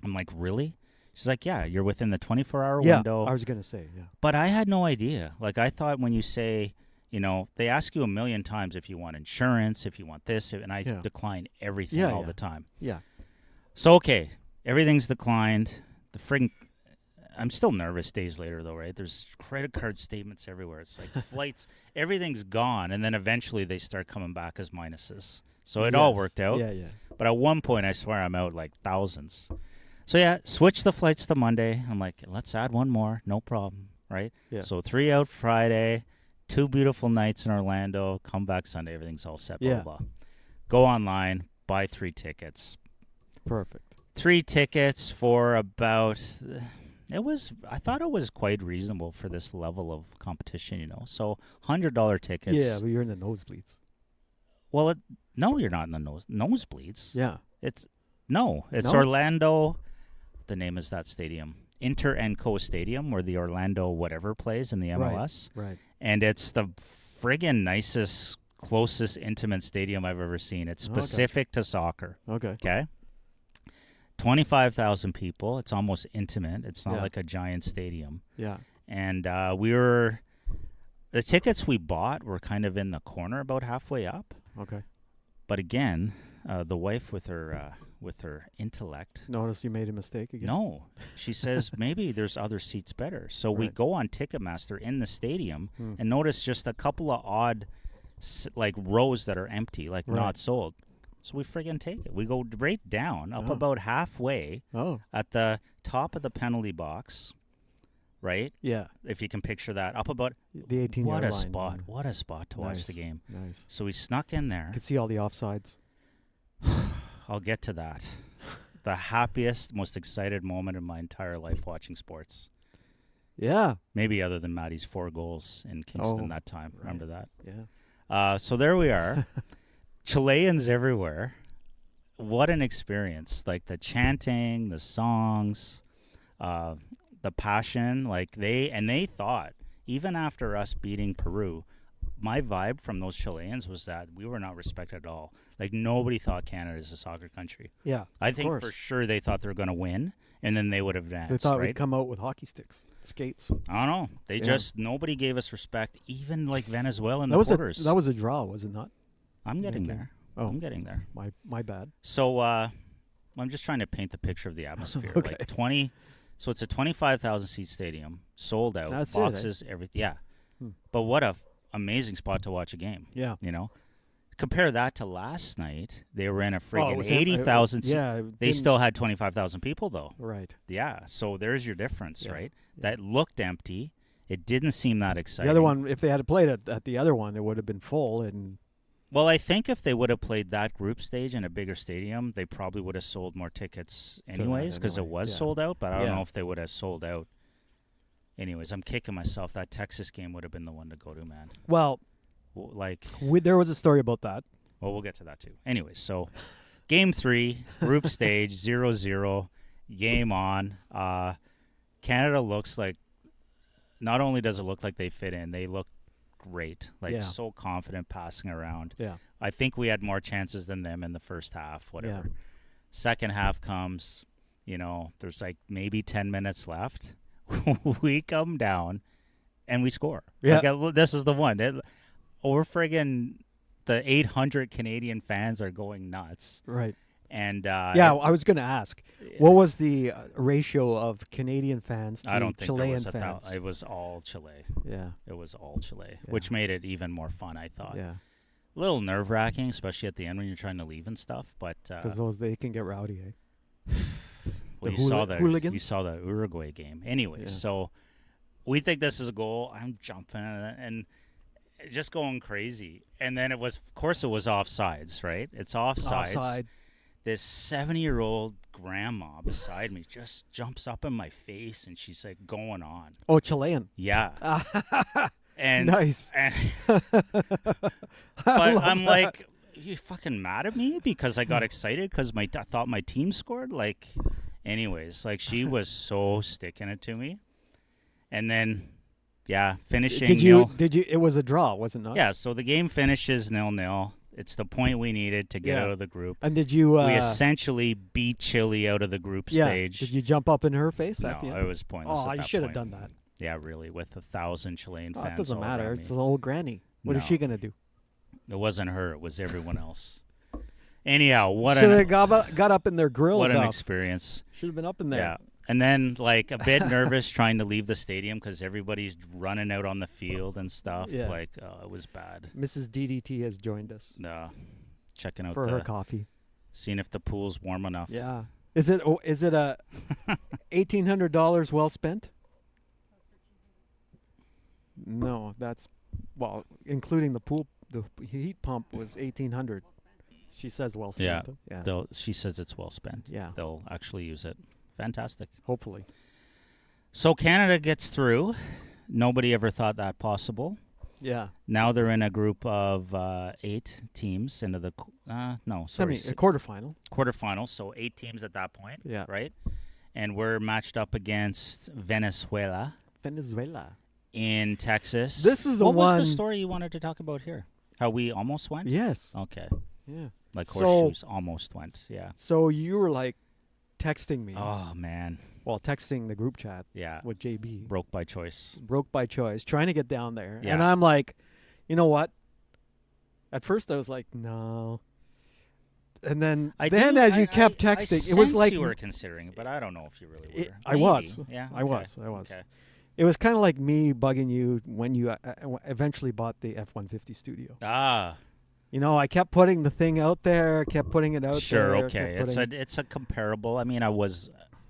I'm like, really? She's like, yeah, you're within the 24-hour window. I was going to say, yeah. But I had no idea. Like, I thought when you say, you know, they ask you a million times if you want insurance, if you want this, and I decline everything all the time. Yeah. So, okay, everything's declined. I'm still nervous days later, though, right? There's credit card statements everywhere. It's like flights, everything's gone, and then eventually they start coming back as minuses. So it all worked out. Yeah, yeah. But at one point, I swear I'm out like thousands. So, yeah, switch the flights to Monday. I'm like, let's add one more. No problem, right? Yeah. So 3 out Friday, 2 beautiful nights in Orlando, come back Sunday. Everything's all set, blah, blah, blah. Go online, buy 3 tickets. Perfect. 3 tickets for about... I thought it was quite reasonable for this level of competition, you know. So $100 tickets. Yeah, but you're in the nosebleeds. Well, no, you're not in the nosebleeds. Yeah. It's Orlando. The name is that stadium, Inter and Co Stadium, where the Orlando whatever plays in the MLS. Right. And it's the friggin' nicest, closest, intimate stadium I've ever seen. It's specific to soccer. Okay. 25,000 people. It's almost intimate. It's not like a giant stadium. Yeah. And the tickets we bought were kind of in the corner, about halfway up. Okay. But again, the wife with her intellect. Notice you made a mistake again? No. She says maybe there's other seats better. So we go on Ticketmaster in the stadium and notice just a couple of odd like rows that are empty, like not sold. So we friggin' take it. We go right down, up Oh. about halfway Oh, at the top of the penalty box, right? yeah. If you can picture that, up about The 18 what yard a line. spot! Yeah. What a spot to watch Nice. the game. Nice. So we snuck in there. You could see all the offsides. I'll get to that. The happiest, most excited moment of my entire life watching sports. Yeah. Maybe other than Maddie's 4 goals in Kingston Oh, that time. right. Remember that? Yeah. So there we are. Chileans everywhere. What an experience. Like the chanting, the songs, the passion. Like they thought, even after us beating Peru, my vibe from those Chileans was that we were not respected at all. Like nobody thought Canada is a soccer country. Yeah. I think course. for sure they thought they were going to win, and then they would have advanced. They thought right? we'd come out with hockey sticks, skates. I don't know. They Yeah. just nobody gave us respect, even like Venezuela and That the was quarters. that was a draw, was it not? I'm getting Okay. there. Oh, I'm getting there. my bad. So I'm just trying to paint the picture of the atmosphere. Okay. Like 20. So it's a 25,000 seat stadium, sold out, That's it, eh? boxes, everything. Yeah. Hmm. But what a amazing spot to watch a game. Yeah. You know, compare that to last night. They were in a it friggin' was 80,000. Yeah. it They didn't- still had 25,000 people though. Right. Yeah. So there's your difference, Yeah. right? Yeah. That looked empty. It didn't seem that exciting. The other one, if they had played at the other one, it would have been full. And Well, I think if they would have played that group stage in a bigger stadium, they probably would have sold more tickets that anyways because it anyway, was yeah. sold out. But I don't Yeah. know if they would have sold out. Anyways, I'm kicking myself. That Texas game would have been the one to go to, man. well, Like, there was a story about that. well, we'll get to that too. Anyways, so game 3, group stage, 0-0, game on. Canada looks like, not only does it look like they fit in, they look great. Like, Yeah. so confident passing around. Yeah. I think we had more chances than them in the first half, whatever. Yeah. Second half comes, there's like maybe 10 minutes left. We come down and we score. Yeah. Like, this is the one. We're friggin' the 800 Canadian fans are going nuts. Right. And Yeah, I was going to ask, what was the ratio of Canadian fans to I don't think Chilean there was fans? it was all Chile. Yeah. It was all Chile, Yeah. which made it even more fun, I thought. Yeah. A little nerve-wracking, especially at the end when you're trying to leave and stuff. But Because they can get rowdy, eh? well, the you saw the hooligans? you saw the Uruguay game. Anyways, Yeah. so we think this is a goal. I'm jumping and just going crazy. And then it was offsides, right? It's offsides. Offside. This 70-year-old grandma beside me just jumps up in my face and she's like going on. Oh, Chilean. Yeah. And Nice. and I but love I'm that. like, you fucking mad at me because I got excited because I thought my team scored? Like, anyways, like she was so sticking it to me. And then, yeah, finishing Did you? nil. It was a draw, was it not? Yeah, so the game finishes 0-0. It's the point we needed to get Yeah. out of the group. And did you? We essentially beat Chile out of the group yeah. stage. Did you jump up in her face at the No, end? it was pointless. Oh, at you that should have point. done that. Yeah, really, with 1,000 Chilean Oh, fans. it doesn't all matter. around It's me. an old granny. What is No. she gonna do? It wasn't her. It was everyone else. Anyhow, what Should an have got up in their grill. what an experience. Should have been up in there. Yeah. And then, like, a bit nervous trying to leave the stadium because everybody's running out on the field and stuff. Yeah. Like, it was bad. Mrs. DDT has joined us Checking out for her coffee. seeing if the pool's warm enough. Yeah. Is it a $1,800 well spent? No, that's including the pool. The heat pump was $1,800. She says well Yeah. spent. Yeah. She says it's well spent. Yeah. They'll actually use it. Fantastic. Hopefully. So Canada gets through. Nobody ever thought that possible. Yeah. Now they're in a group of 8 teams into the Quarterfinal. quarterfinals. So 8 teams at that point. Yeah. Right. And we're matched up against Venezuela Venezuela. in Texas. This is the what one. was the story you wanted to talk about here? How we almost went? Yes. Okay. Yeah. Like So- horseshoes almost went. Yeah. So you were like texting me. Oh, man. Well, texting the group chat Yeah. with JB. Broke by choice. Broke by choice, trying to get down there. Yeah. And I'm like, you know what? At first I was like, no. And then as you kept texting, it was sense like you were considering it, but I don't know if you really were. I was. Maybe. Yeah. I okay. was. Okay. It was kind of like me bugging you when you eventually bought the F-150 studio. Ah. I kept putting the thing out there, kept putting it out Sure, there. okay. It's a comparable. I mean, I was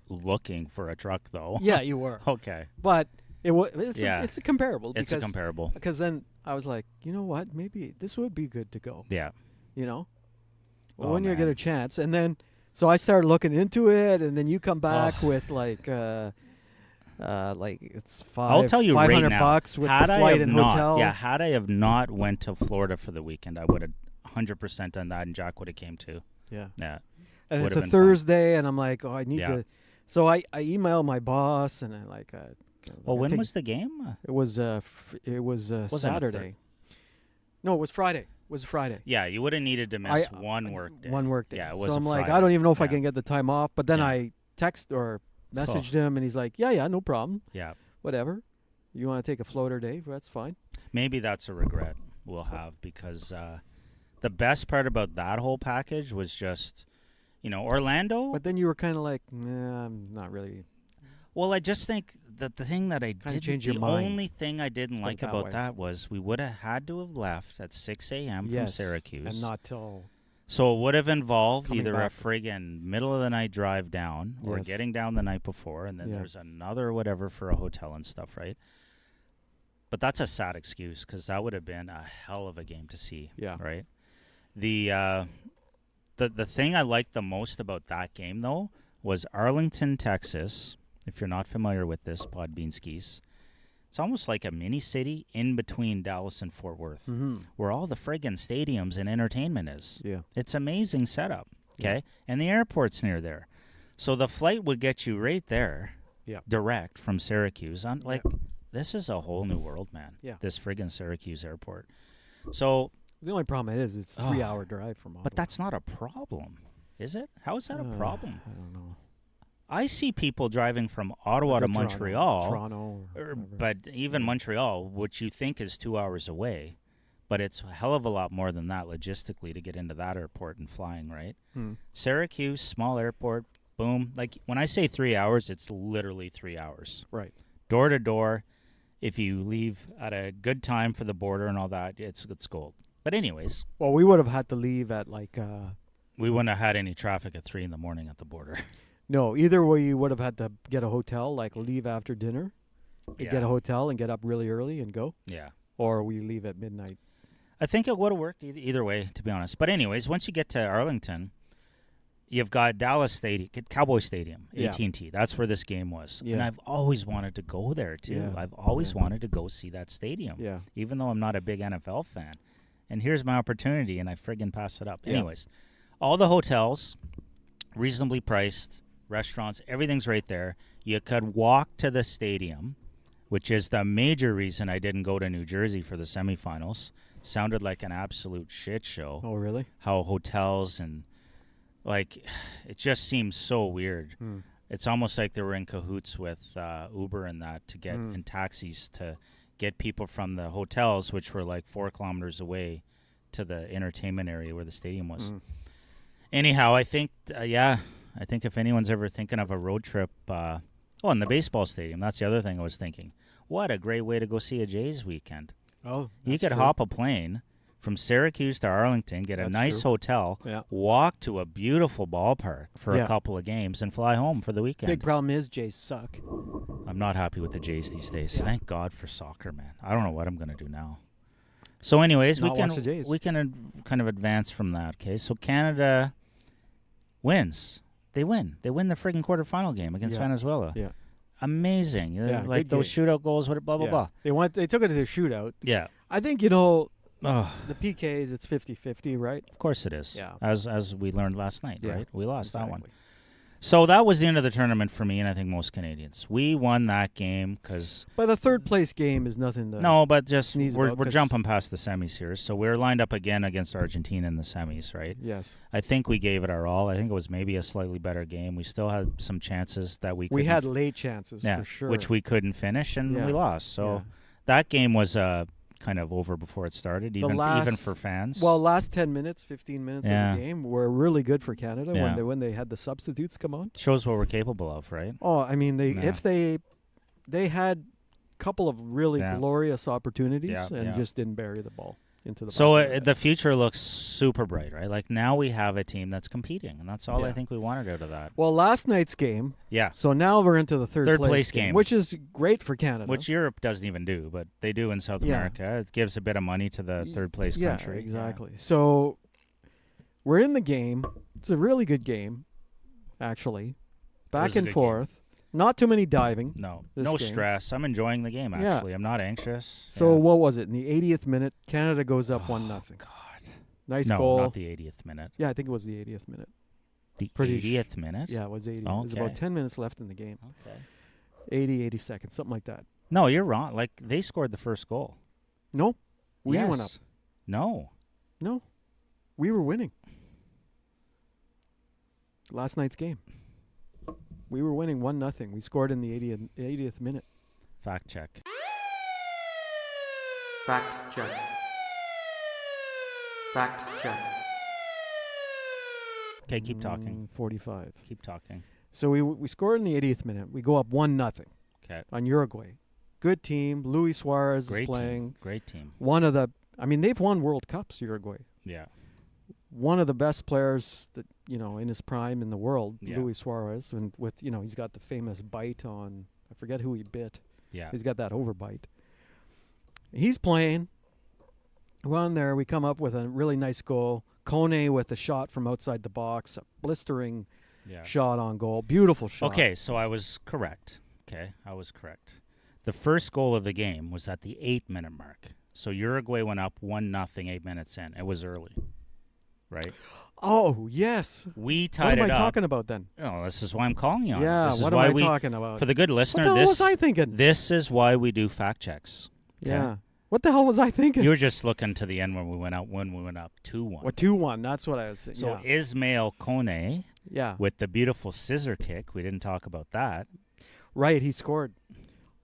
looking for a truck though. Yeah, you were. Okay. But it's a comparable. It's a comparable. Because then I was like, you know what? Maybe this would be good to go. Yeah. When you man. get a chance. And then, so I started looking into it, and then you come back with like it's I'll tell you right $500 now, with the flight and hotel. had I have not went to Florida for the weekend, I would have 100% done that, and Jack would have came too. Yeah. Yeah. And it's Would've a been Thursday, and I'm like, I need Yeah. to. So I emailed my boss, and I like. Well, when was the game? It was Saturday. No, it was Friday. Yeah, you would have needed to miss one work day. One work day. Yeah, it was so a I'm like, Friday. I don't even know if I Yeah. can get the time off. But then Yeah. I text or messaged him, and he's like, yeah, no problem. Yeah. Whatever. You want to take a floater day? That's fine. Maybe that's a regret we'll have, because the best part about that whole package was just, Orlando. But then you were kind of like, nah, I'm not really. Well, I just think that the thing that I Kinda did, change the your mind. only thing I didn't Let's put like it that about way. that was we would have had to have left at 6 a.m. from Yes, Syracuse. and not till. So it would have involved Coming either back. a friggin' middle of the night drive down or Yes. getting down the night before, and then Yeah. there's another whatever for a hotel and stuff, right? But that's a sad excuse, because that would have been a hell of a game to see, Yeah. right? The thing I liked the most about that game, though, was Arlington, Texas. If you're not familiar with this, Podbean skis, it's almost like a mini city in between Dallas and Fort Worth, where all the friggin' stadiums and entertainment is. Yeah. It's amazing setup, okay? Yeah. And the airport's near there. So the flight would get you right there, Yeah. direct from Syracuse. This is a whole new world, man. Yeah. This friggin' Syracuse airport. So, The only problem is it's a 3-hour drive from Ottawa. but that's not a problem, is it? How is that a problem? I don't know. I see people driving from Ottawa to Montreal. Toronto. Or whatever. But even Montreal, which you think is 2 hours away, but it's a hell of a lot more than that logistically to get into that airport and flying, right? Syracuse, small airport, boom. Like when I say 3 hours, it's literally 3 hours. Right. Door to door. If you leave at a good time for the border and all that, it's gold. But anyways, Well, we would have had to leave at like. we wouldn't have had any traffic at 3 a.m. at the border. No, either way, you would have had to get a hotel, like leave after dinner, get a hotel and get up really early and go, Yeah. or we leave at midnight. I think it would have worked either way, to be honest. But anyways, once you get to Arlington, you've got Dallas Stadium, Cowboy Stadium, Yeah. AT&T. That's where this game was. Yeah. And I've always wanted to go there, too. Yeah. I've always Yeah. wanted to go see that stadium, Yeah. even though I'm not a big NFL fan. And here's my opportunity, and I friggin' pass it up. Yeah. Anyways, all the hotels, reasonably priced, restaurants, everything's right there. You could walk to the stadium, which is the major reason I didn't go to New Jersey for the semifinals. Sounded like an absolute shit show. Oh, really? How hotels and it just seems so weird. It's almost like they were in cahoots with Uber and that to get in taxis to get people from the hotels, which were like 4 kilometers away, to the entertainment area where the stadium was. Anyhow, I think I think if anyone's ever thinking of a road trip, in the baseball stadium, that's the other thing I was thinking. What a great way to go see a Jays weekend. Oh, You could hop a plane from Syracuse to Arlington, get a That's nice true. hotel, Yeah. walk to a beautiful ballpark for Yeah. a couple of games, and fly home for the weekend. Big problem is Jays suck. I'm not happy with the Jays these days. Yeah. Thank God for soccer, man. I don't know what I'm going to do now. So anyways, Not watch the Jays. we can kind of advance from that. Okay, so Canada wins. They win the friggin' quarterfinal game against Yeah. Venezuela. Yeah. Amazing. Yeah, Like good those game. shootout goals, blah, blah, blah. They took it to the shootout. Yeah. I think, Oh, the PKs, it's 50-50, right? of course it is. Yeah. As we learned last night, Yeah, right? We lost that one. Exactly. So that was the end of the tournament for me, and I think most Canadians. We won that game because But the third place game is nothing to. no, but just sneeze we're about 'cause- jumping past the semis here. So we're lined up again against Argentina in the semis, right? Yes. I think we gave it our all. I think it was maybe a slightly better game. We still had some chances that we We couldn't had late chances yeah, for sure. which we couldn't finish, and Yeah. we lost. So Yeah. that game was kind of over before it started, even for fans. Well, last 10 minutes, 15 minutes Yeah. of the game were really good for Canada Yeah. when they had the substitutes come on. shows what we're capable of, right? Oh, I mean, Yeah. if they had a couple of really Yeah. glorious opportunities Yeah, and yeah. just didn't bury the ball. into the So back of the future looks super bright, right? Like now we have a team that's competing, and that's all I Yeah. think we wanted out of that. Well, last night's game. Yeah, So now we're into the third place game, game. which is great for Canada. which Europe doesn't even do, but they do in South Yeah. America. It gives a bit of money to the third place yeah, country. exactly. So we're in the game. It's a really good game, actually. Back was a and good forth. Not too many diving. No, This no game. stress. I'm enjoying the game, Yeah. actually. I'm not anxious. So Yeah. what was it? In the 80th minute, Canada goes up 1-0. God. Nice No, goal. not the 80th minute. Yeah, I think it was the 80th minute. The Pretty 80th minute? Yeah, it was 80. There's about Okay. 10 minutes left in the game. Okay. 80 seconds, something like that. No, you're wrong. Like, they scored the first goal. No, we yes. went up. No. No, we were winning. Last night's game. We were winning 1-0. We scored in the 80th minute. Fact check. Fact check. Fact check. Okay, keep talking. 45. Keep talking. So we scored in the 80th minute. We go up 1-0 Okay. on Uruguay. Good team. Luis Suarez Great is playing. team. Great team. One of the, I mean, they've won World Cups, Uruguay. Yeah. One of the best players that, in his prime in the world, Yeah. Luis Suarez. And with, he's got the famous bite on, I forget who he bit. Yeah. He's got that overbite. He's playing. We're on there. We come up with a really nice goal. Kone with a shot from outside the box, a blistering Yeah. shot on goal. Beautiful shot. Okay, so I was correct. Okay, I was correct. The first goal of the game was at the 8-minute mark. So Uruguay went up 1-0 8 minutes in. It was early, right? Oh, yes. We What tied am it I up. talking about then? Oh, this is why I'm calling you on it. Yeah, This is what why am I we, talking about? For the good listener, What the hell this was I thinking? this is why we do fact checks. Okay? Yeah. What the hell was I thinking? You were just looking to the end when we went up 2-1. What, 2-1? That's what I was saying. So yeah. Ismail Kone Yeah. with the beautiful scissor kick. We didn't talk about that. Right, he scored.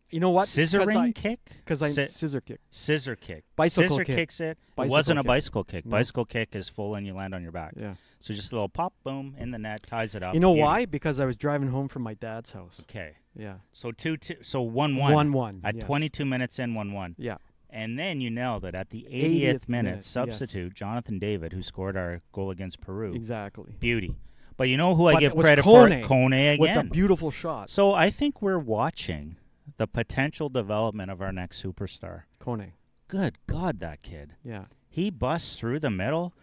You know what? Scissoring kick? Because scissor kick. Scissor kick. Bicycle Scissor kick. kicks it. Bicycle It wasn't a kick. bicycle kick. No. Bicycle kick is full and you land on your back. Yeah. So just a little pop, boom, in the net, ties it up. You know Beauty. why? Because I was driving home from my dad's house. Okay. Yeah. So 2-2. So 1-1. 1-1. At yes. 22 minutes in, 1-1. Yeah. And then you nailed it. At the 80th 80th minute, yes. substitute Jonathan David, who scored our goal against Peru. Exactly. Beauty. But you know who I But give it was credit Kone for? Kone again. With a beautiful shot. So I think we're watching the potential development of our next superstar. Kone. Good God, that kid. Yeah. He busts through the middle.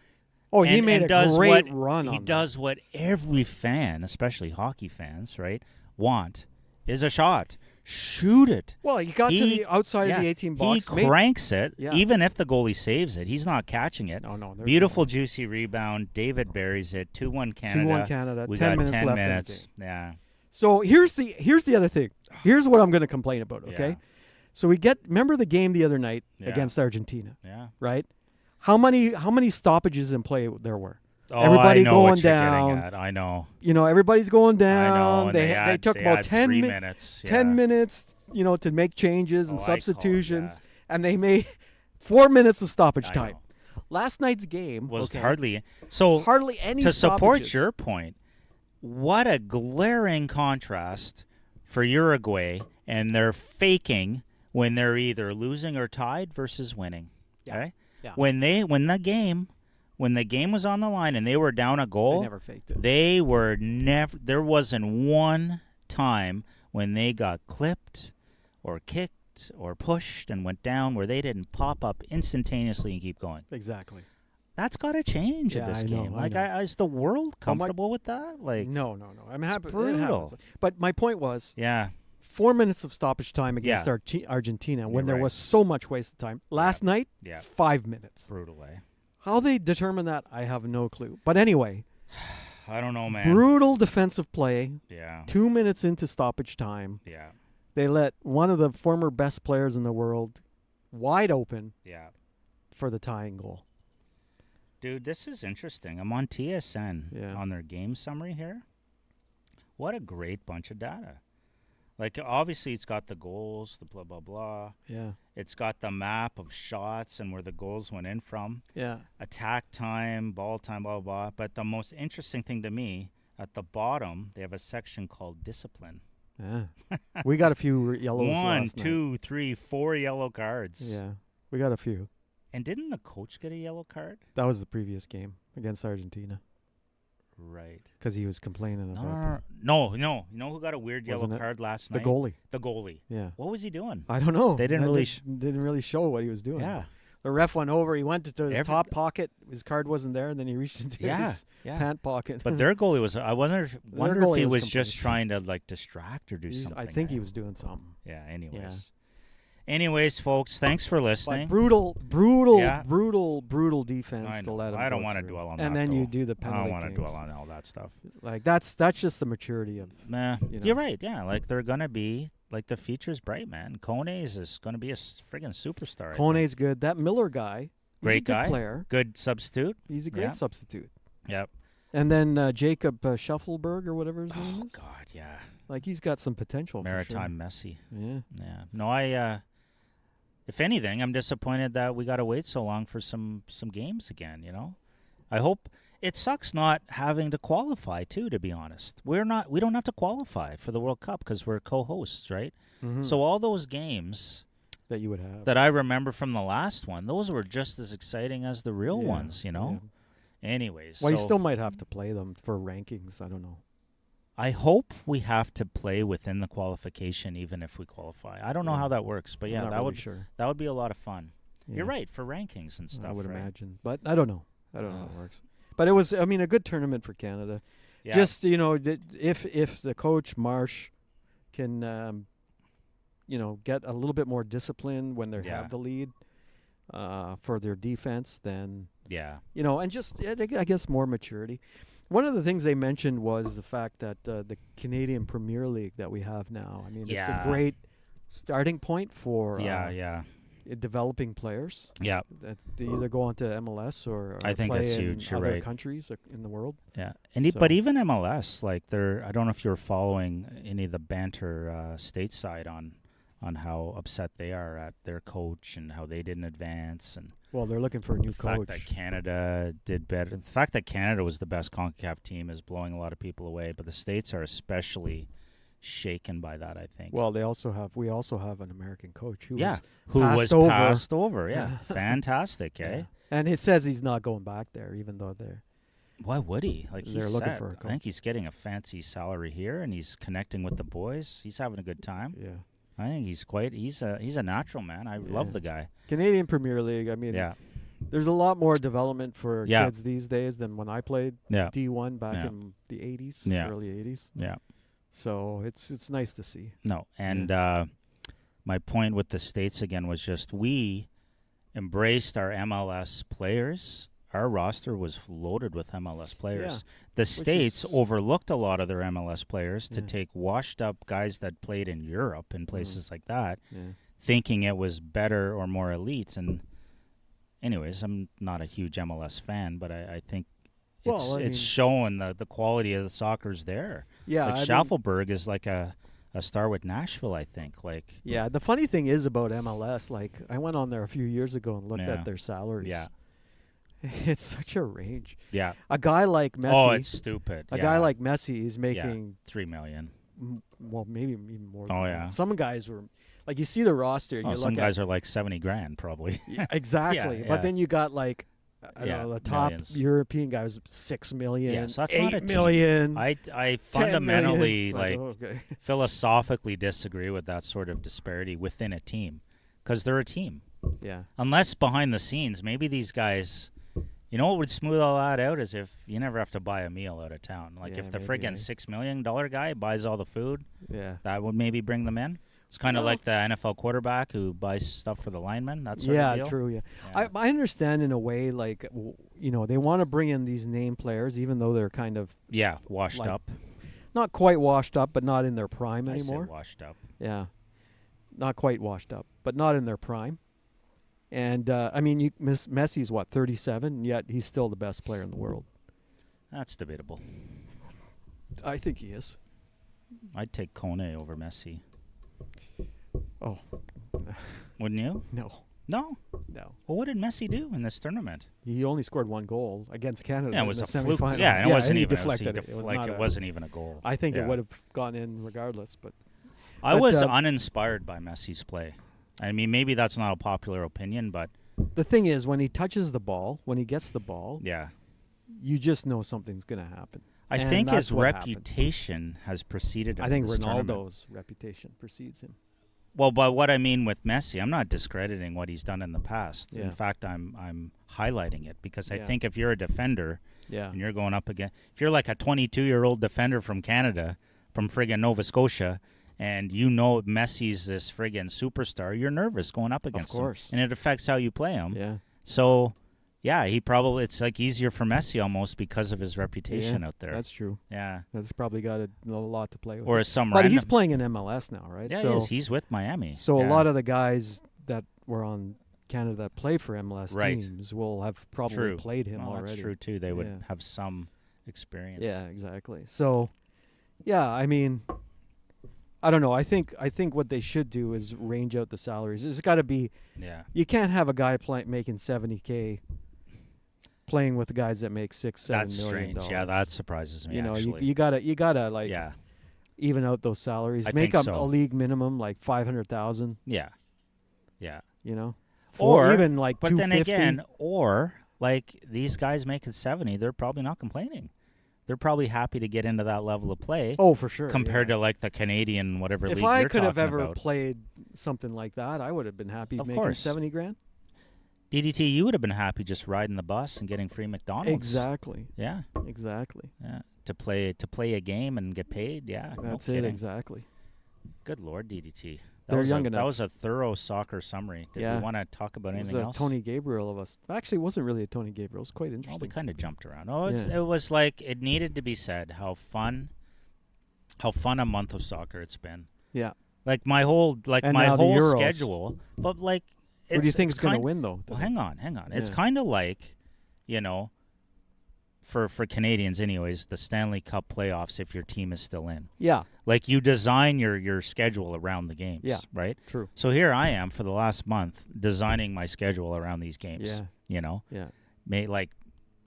Oh, he and made a does great what, run He on does what every fan, especially hockey fans, right, want, is a shot. Shoot it. Well, he got to the outside of the 18 box. He cranks it. Yeah. Even if the goalie saves it, he's not catching it. No. Beautiful, juicy rebound. David buries it. 2-1 Canada. 2-1 Canada. We 10 got minutes 10 left minutes. in the game. Yeah. So here's the other thing. Here's what I'm going to complain about, okay? Yeah. So remember the game the other night Yeah. against Argentina, Yeah. right? How many stoppages in play there were? Oh, Everybody I know going what you're down. getting at. I know. Everybody's going down. I know. And They took they about had 10 3 minutes. minutes. 10 yeah. minutes, to make changes and Oh, I call it, substitutions, yeah. and they made 4 minutes of stoppage I time. know. Last night's game Was okay, hardly so. hardly any To support stoppages. your point, what a glaring contrast for Uruguay and their faking when they're either losing or tied versus winning. Yeah. Okay? Yeah. When the game was on the line and they were down a They goal, never faked it. they were never. There wasn't one time when they got clipped or kicked or pushed and went down where they didn't pop up instantaneously and keep going. Exactly. That's got to change in Yeah, this I know, game. I Like, know. is the world comfortable with that? Like, No. I'm happy. It brutal. happens. But my point was, yeah, 4 minutes of stoppage time against Yeah. Argentina when You're there right. was so much wasted time. Last night, yeah, 5 minutes. brutal. Eh? How they determine that, I have no clue. But anyway, I don't know, man. brutal defensive play. Yeah, 2 minutes into stoppage time, yeah, they let one of the former best players in the world wide open yeah. for the tying goal. Dude, this is interesting. I'm on TSN Yeah. on their game summary here. What a great bunch of data. Like, obviously, it's got the goals, the blah, blah, blah. Yeah. It's got the map of shots and where the goals went in from. Yeah. Attack time, ball time, blah, blah, blah. But the most interesting thing to me, at the bottom, they have a section called discipline. Yeah. We got a few yellows 1, last night. 2, 3, 4 yellow cards. Yeah. We got a few. And didn't the coach get a yellow card? That was the previous game against Argentina Right. because he was complaining No, about no. You know who got a weird yellow Wasn't it card last the night? goalie. The goalie. Yeah. What was he doing? I don't know. They didn't That really didn't really show what he was doing. Yeah. The ref went over. He went to his Every- top pocket. His card wasn't there, and then he reached into his pant pocket. But their goalie was. I wonder if goalie he was was just trying to like distract or do something. I think he was doing something. Yeah. Anyways, folks, thanks for listening. But brutal defense I to know. let him I don't go want to through. dwell on And that. then though. you do the I penalty don't want to kings. dwell on all that stuff. Like that's just the maturity of. Nah, You know. you're right. Yeah, like they're gonna be like the future's bright, man. Kone's is gonna be a friggin' superstar. I think. Kone's good. That Miller guy, he's a Great good guy. player. Good substitute. He's a great Yeah. substitute. Yep. And then Jacob Schuffelberg or whatever his name Oh is. God, yeah. Like he's got some potential. Maritime Messi. For sure. Yeah. Yeah. No, I. If anything, I'm disappointed that we got to wait so long for some games again. You know, I hope it sucks not having to qualify too. To be honest, we don't have to qualify for the World Cup because we're co-hosts, right? Mhm. So all those games that you would have. that I remember from the last one, those were just as exciting as the real Yeah, ones. You know. yeah. Anyways, Well, you so still might have to play them for rankings. I don't know. I hope we have to play within the qualification, even if we qualify. I don't know Yeah. how that works, but I'm yeah, not that really would sure. be a lot of fun. Yeah. You're right for rankings and stuff. I would right? imagine, but I don't know. I don't know how it works. But it was, I mean, a good tournament for Canada. Yeah. Just if the coach Marsh can, get a little bit more discipline when they Yeah. have the lead for their defense, then yeah, and just I guess more maturity. One of the things they mentioned was the fact that the Canadian Premier League that we have now. I mean, it's a Yeah. great starting point for yeah. developing players. Yeah, That they either go on to MLS or I think play that's in huge. You're other right. countries in the world. yeah. And So- but even MLS, like I don't know if you're following any of the banter stateside on how upset they are at their coach and how they didn't advance and Well, they're looking for a new the fact coach. that Canada did better. The fact that Canada was the best CONCACAF team is blowing a lot of people away, but the States are especially shaken by that, I think. Well, we also have an American coach who yeah, was who passed was over. passed over. Yeah, fantastic, eh? Yeah. And it says he's not going back there, even though they're Why would he? Like They're he's looking set. for a I coach. think he's getting a fancy salary here, and he's connecting with the boys. He's having a good time. yeah. I think he's a natural man. I love Yeah. the guy. Canadian Premier League. I mean, Yeah, there's a lot more development for Yeah. kids these days than when I played yeah, D1 back Yeah. in the 80s, Yeah. early 80s. yeah. So it's nice to see. No, and my point with the States again was just we embraced our MLS players. Our roster was loaded with MLS players. The States is- overlooked a lot of their MLS players to Yeah. take washed-up guys that played in Europe and places like that, Yeah. thinking it was better or more elite. And anyways, I'm not a huge MLS fan, but I think Well, it's I it's mean- showing the quality of the soccer's there. Yeah. Like I mean- Schaffelberg is like a star with Nashville, I think. Like Yeah, the funny thing is about MLS, like I went on there a few years ago and looked Yeah. at their salaries. Yeah. It's such a range. yeah. A guy like Messi, Oh, it's stupid. a Yeah. guy like Messi is making $3 million. well, maybe even more. Oh, than yeah. that. Some guys were like you see the roster and Oh, you some look guys at are like 70 grand probably. yeah, exactly. Yeah, But yeah. then you got like I Yeah, don't know, the top millions. European guy was 6 million, Yeah, so that's 8 not a team. million, I 10 million. fundamentally It's like oh, okay. philosophically disagree with that sort of disparity within a team because they're a team. Yeah. Unless behind the scenes, maybe these guys, you know what would smooth all that out is if you never have to buy a meal out of town. Like Yeah, if the maybe, friggin' eh? $6 million guy buys all the food, Yeah. that would maybe bring them in. It's kind of Well- like the NFL quarterback who buys stuff for the linemen. That sort Yeah, of deal. true. Yeah, Yeah. I understand in a way, like they want to bring in these name players, even though they're kind of Yeah, washed Like, up. not quite washed up, but not in their prime I say anymore. washed up. Yeah, not quite washed up, but not in their prime. And I mean, Messi's what 37, yet he's still the best player in the world. That's debatable. I think he is. I'd take Kone over Messi. Oh Wouldn't you? no, No. no. Well, what did Messi do in this tournament? He only scored one goal against Canada. Yeah, it in was the a fluke. semifinal. Yeah, and it wasn't he even. deflected it. It was not it a- wasn't even a goal. I think Yeah. it would have gone in regardless, but I but, was uh, uninspired by Messi's play. I mean, maybe that's not a popular opinion, but the thing is, when he touches the ball, when he gets the ball, Yeah. you just know something's going to happen. I And think that's his what happened. reputation has preceded him. I think in this tournament. Ronaldo's reputation precedes him. Well, but what I mean with Messi, I'm not discrediting what he's done in the past. Yeah. In fact, I'm highlighting it because I Yeah. think if you're a defender Yeah. and you're going up against, if you're like a 22-year-old defender from Canada, from friggin' Nova Scotia, and you know Messi's this friggin' superstar, you're nervous going up against him. course. And it affects how you play him. Yeah. So, yeah, it's like easier for Messi almost because of his reputation Yeah, out there. That's true. Yeah. That's probably got a lot to play with. Or some but random. he's playing in MLS now, right? Yeah, so he is. He's with Miami. so Yeah. a lot of the guys that were on Canada that play for MLS Right. teams will have probably True. played him Well, already. that's true, too. They would Yeah. have some experience. Yeah, exactly. So, yeah, I mean, I don't know. I think what they should do is range out the salaries. There's got to be. Yeah. You can't have a guy making $70K playing with the guys that make $6-7 That's million strange. Yeah, that surprises me, you know, actually. you gotta like yeah. even out those salaries. I Make think them so. a league minimum like 500,000. Yeah. Yeah. You know, Or even like But then 250. again, or like these guys making 70, they're probably not complaining. They're probably happy to get into that level of play oh, for sure. compared yeah. to like the Canadian whatever if league I you're could have talking ever about. played something like that, I would have been happy Of making course. 70 grand. DDT, you would have been happy just riding the bus and getting free McDonald's. Exactly. Yeah. Exactly. Yeah. To play a game and get paid. Yeah. That's no it. kidding. Exactly. Good Lord, DDT. They're young That enough. was a thorough soccer summary. Did Yeah. we want to talk about It was anything a else? Tony Gabriel of us. Actually, it wasn't really a Tony Gabriel. It was quite Well, interesting. we kind of jumped around. Oh, Yeah. it was like it needed to be said how fun a month of soccer it's been. Yeah. Like my whole And now the whole Euros. schedule. But like, Who do you think it's is going to kind- win, though? Well, hang on. It's Yeah. kind of like, you know, for Canadians, anyways, the Stanley Cup playoffs. If your team is still in, Yeah. like you design your schedule around the games. Yeah. Right. True. So here I am for the last month designing my schedule around these games. Yeah. You know, Yeah.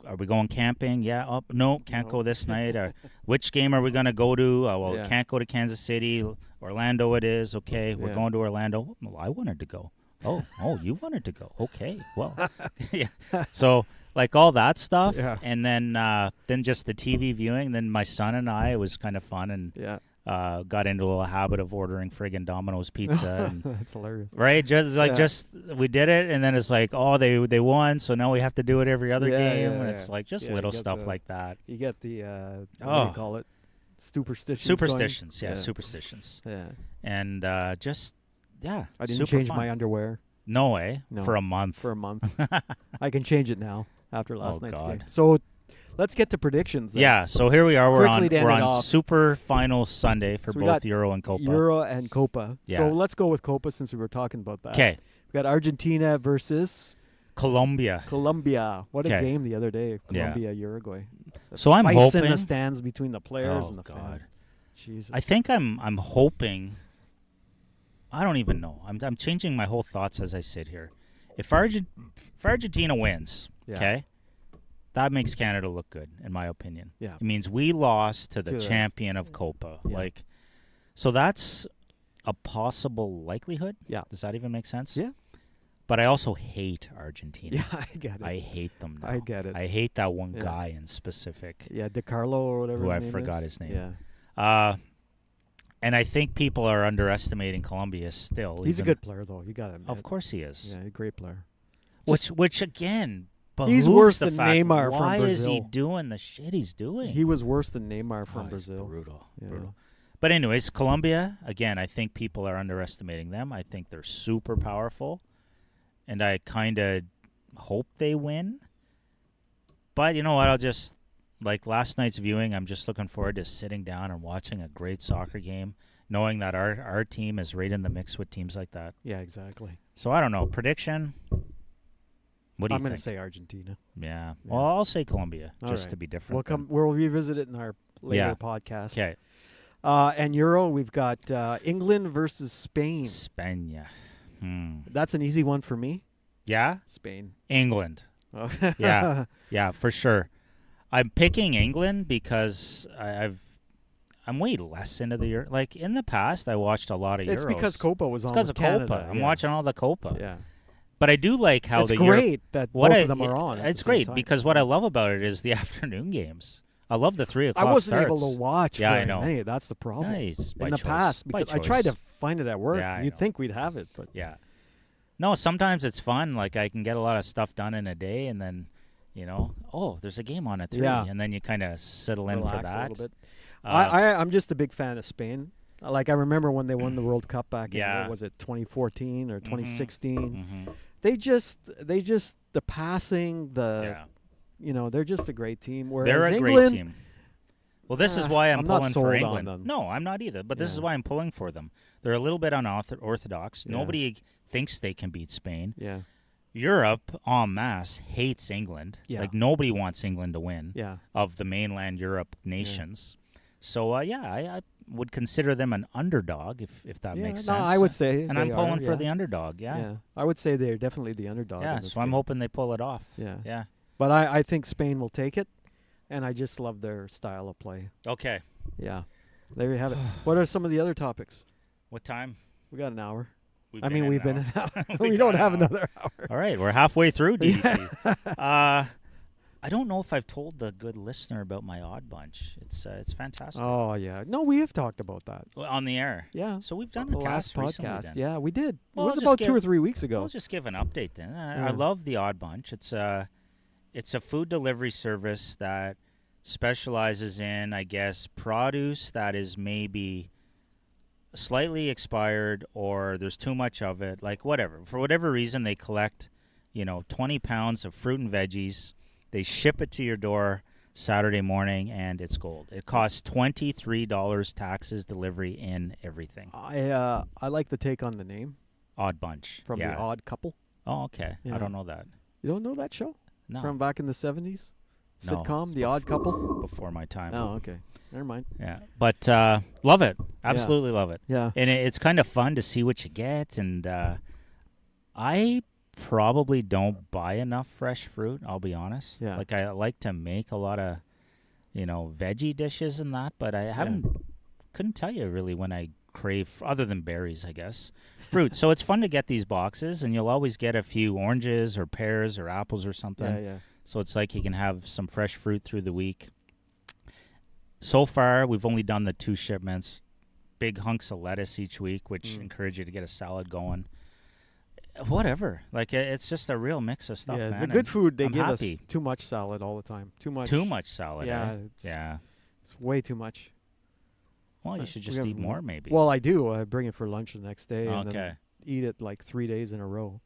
are we going camping? Yeah. Oh, no, can't No. go this night. Which game are we going to go to? Well, Yeah. can't go to Kansas City. Orlando it is. Okay, we're Yeah. going to Orlando. Well, I wanted to go. Oh, you wanted to go. Okay, well, yeah. So like all that stuff, Yeah. and then just the TV viewing. Then my son and I, it was kind of fun, and Yeah. got into a habit of ordering friggin' Domino's pizza. And, That's hilarious. right, just we did it, and then it's like, oh, they won, so now we have to do it every other Yeah, game, yeah, and it's yeah. like just Yeah, you little get stuff the- like that. You get the what do Oh. you call it? Superstitions. Superstitions, going. yeah, superstitions, Yeah. and just yeah, I didn't super change fun. my underwear No way, No. for a month. for a month. I can change it now after last Oh, night's God. game. So let's get to predictions. Then. Yeah, so here we are. Quickly to end We're it on off. Super Final Sunday for So we both got Euro and Copa. Euro and Copa. Yeah. So let's go with Copa since we were talking about that. Okay, We got Argentina versus Colombia. Colombia. What a 'Kay. game the other day. Yeah. Colombia, Uruguay. The So I'm fights in hoping- the stands between the players Oh, and the God. fans. Jesus. I think I'm hoping. I don't even know. I'm changing my whole thoughts as I sit here. If Argentina wins, Yeah. okay, that makes Canada look good, in my opinion. Yeah. It means we lost to the To the- champion of Copa. Yeah. Like, so that's a possible likelihood. Yeah. Does that even make sense? Yeah. But I also hate Argentina. Yeah, I get it. I hate them now. I get it. I hate that one Yeah. guy in specific. Yeah, DiCarlo or whatever Who his I name forgot is. his name. Yeah. And I think people are underestimating Colombia still. He's a even- good player, though. You got to admit. Of course he is. Yeah, a great player. Which again, He's behooves worse the than fact, Neymar from why is he Brazil. doing the shit he's doing? He was worse than Neymar Oh, from he's Brazil. Brutal. Yeah. Brutal. But anyways, Colombia, again, I think people are underestimating them. I think they're super powerful. And I kind of hope they win. But you know what? I'll just, like last night's viewing, I'm just looking forward to sitting down and watching a great soccer game, knowing that our team is right in the mix with teams like that. Yeah, exactly. So I don't know. Prediction? What do I'm you going think? to say Argentina. Yeah. Yeah. Well, I'll say Colombia, All just right. to be different. We'll revisit it in our later Yeah. podcast. Okay. And Euro, we've got England versus Spain. Spain. That's an easy one for me. Yeah? Spain. England. Oh. Yeah. Yeah, for sure. I'm picking England because I'm way less into the Euro. Like, in the past, I watched a lot of Euros. It's because Copa was It's on because with of Canada. Copa. I'm yeah. watching all the Copa. Yeah. But I do like how it's the great that what both I- of them are on. at It's the same great time. because what I love about it is the afternoon games. I love the 3 I o'clock wasn't starts. able to watch Yeah, I very know. many. That's the problem. Nice. By In the choice. past, By because I tried choice. to find it at work. Yeah, I You'd know. think we'd have it, but Yeah. No, sometimes it's fun. Like I can get a lot of stuff done in a day, and then, there's a game on at 3, Yeah. and then you kind of settle in for relax that. a little bit. Uh, I'm just a big fan of Spain. Like I remember when they won the World Cup back in Yeah. what was it 2014 or 2016. mhm. They just the passing, Yeah. they're just a great team. Whereas They're a England, great team. Well, this is why I'm not pulling sold for on England. them. No, I'm not either. But this is Yeah. why I'm pulling for them. They're a little bit unorthodox. Yeah. Nobody thinks they can beat Spain. Yeah, Europe en masse hates England. Yeah. Like nobody wants England to win yeah, of the mainland Europe nations. So I would consider them an underdog if that yeah. makes No, sense. I would say, And they I'm pulling are, for yeah. the underdog. Yeah. I would say they're definitely the underdog. Yeah. in this So I'm game. hoping they pull it off. Yeah. Yeah. But I think Spain will take it, and I just love their style of play. Okay. Yeah, there you have it. What are some of the other topics? What time? We got an hour. We've We've been an an hour. We we got don't an have hour. another hour. All right, we're halfway through DDT. I don't know if I've told the good listener about my odd bunch. It's fantastic. Oh yeah, no, we have talked about that. Well, on the air. Yeah, So we've done the a last cast recently podcast. then. Yeah, we did. Well, it I'll was just about give- 2 or 3 weeks ago. I'll just give an update then. I Yeah. love the Odd Bunch. It's a food delivery service that specializes in, I guess, produce that is maybe slightly expired or there's too much of it, like whatever. For whatever reason, they collect, 20 pounds of fruit and veggies. They ship it to your door Saturday morning, and it's gold. It costs $23 taxes, delivery, in everything. I like the take on the name Odd Bunch. from yeah. the Odd Couple. Oh, okay. Yeah. I don't know that. You don't know that show No. from back in the 70s? No, Sitcom, it's The Odd Couple. Before my time. Oh, okay. Never mind. Yeah, but love it. Absolutely love it. Yeah. And it's kind of fun to see what you get. And I probably don't buy enough fresh fruit, I'll be honest. Yeah. Like I like to make a lot of, veggie dishes and that, but I couldn't tell you really when I crave, other than berries, I guess, fruit. So it's fun to get these boxes, and you'll always get a few oranges or pears or apples or something. Yeah, yeah. So it's like you can have some fresh fruit through the week. So far, we've only done the 2 shipments. Big hunks of lettuce each week, which encourage you to get a salad going. Whatever. Like, it's just a real mix of stuff, Yeah, man. the good and food, they I'm give happy. us too much salad all the time. Too much. Too much salad, Yeah, eh? it's- Yeah. It's way too much. Well, you should we just have eat more, maybe. Well, I do. I bring it for lunch the next day and Okay. then eat it like 3 days in a row.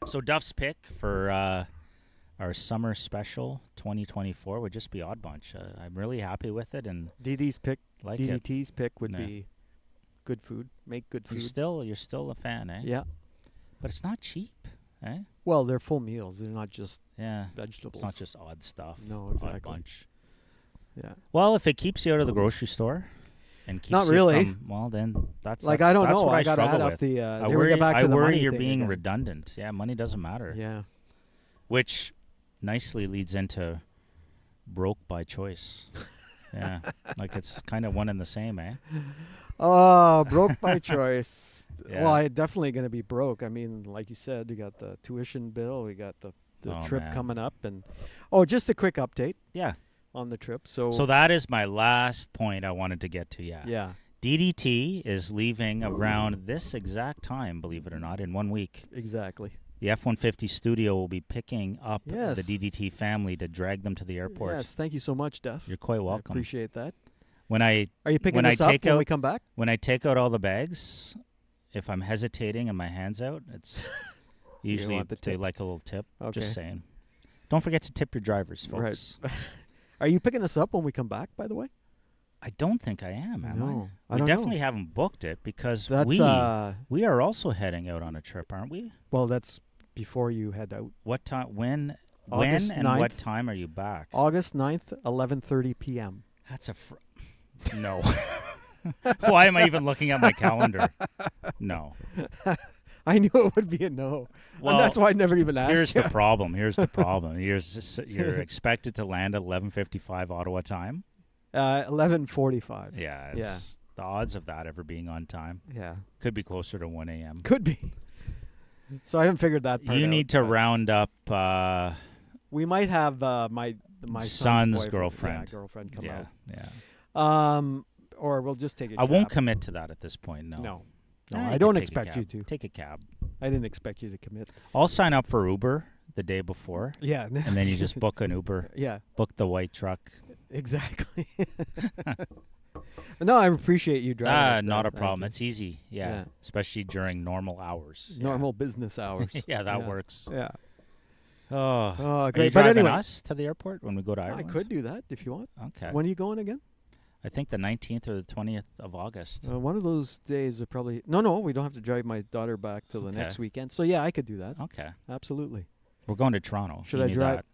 So Duff's pick for our summer special 2024 would just be Odd Bunch. I'm really happy with it and DDT's pick like it. DDT's pick would Yeah. be good food. Make good food. You're still a fan, eh? Yeah. But it's not cheap, eh? Well, they're full meals. They're not just Yeah. vegetables. It's not just odd stuff. No, Odd exactly. Bunch. Yeah. Well, if it keeps you out of the grocery store and keeps Not you really. from, well, then that's Like that's, I don't that's know. what I gotta struggle add up with. the. I here we worry, get back to I the worry money you're thing being again. redundant. Yeah, money doesn't matter. Yeah. Which nicely leads into broke by choice. Yeah, like it's kind of one and the same, eh? Oh, broke by choice. Yeah. Well, I definitely going to be broke. I mean, like you said, you got the tuition bill, we got the Oh, trip man. coming up, and just a quick update Yeah. on the trip. So that is my last point I wanted to get to. Yeah. DDT is leaving around this exact time, believe it or not, in 1 week. exactly. The F-150 studio will be picking up Yes. the DDT family to drag them to the airport. Yes, thank you so much, Duff. You're quite I welcome. appreciate that. When I Are you picking when I this up take when out- we come back? when I take out all the bags, if I'm hesitating and my hands out, it's usually want the they tip. like a little tip. Okay. Just saying. Don't forget to tip your drivers, Right. folks. Are you picking us up when we come back, by the way? I don't think I am No, I? I We don't definitely know. haven't booked it because That's we are also heading out on a trip, aren't we? well, that's before you head out. What time? When August and what 9th. time are you back? August 9th, 11:30 p.m. That's a no. Why am I even looking at my calendar? No. I knew it would be a no. Well, and that's why I never even asked Here's you. the problem. You're expected to land at 11:55 Ottawa time. 11:45. Yeah. The odds of that ever being on time Yeah. could be closer to 1 a.m. Could be. So I haven't figured that part You out, need to but round up. We might have my Son's boyfriend- girlfriend. girlfriend come Yeah, yeah. out. Or we'll just take a I cab. won't commit to that at this point. No. No. Nah, I you don't could take a expect you cab. to. Take a cab. I didn't expect you to commit. I'll sign up for Uber the day before, Yeah. and then you just book an Uber. Yeah, Book the white truck. exactly. No, I appreciate you driving. us Not there. a problem. Thank It's easy. Yeah. Yeah. Especially during normal hours. you. Normal business hours. Yeah, that Yeah. works. Yeah. Oh, Oh, Are you great. But driving anyway, us to the airport when we go to I Ireland? could do that if you want. Okay. When are you going again? I think the 19th or the 20th of August. One of those days are probably. No, we don't have to drive my daughter back till the Okay. next weekend. So yeah, I could do that. Okay. Absolutely. We're going to Toronto. Should You I knew drive- that.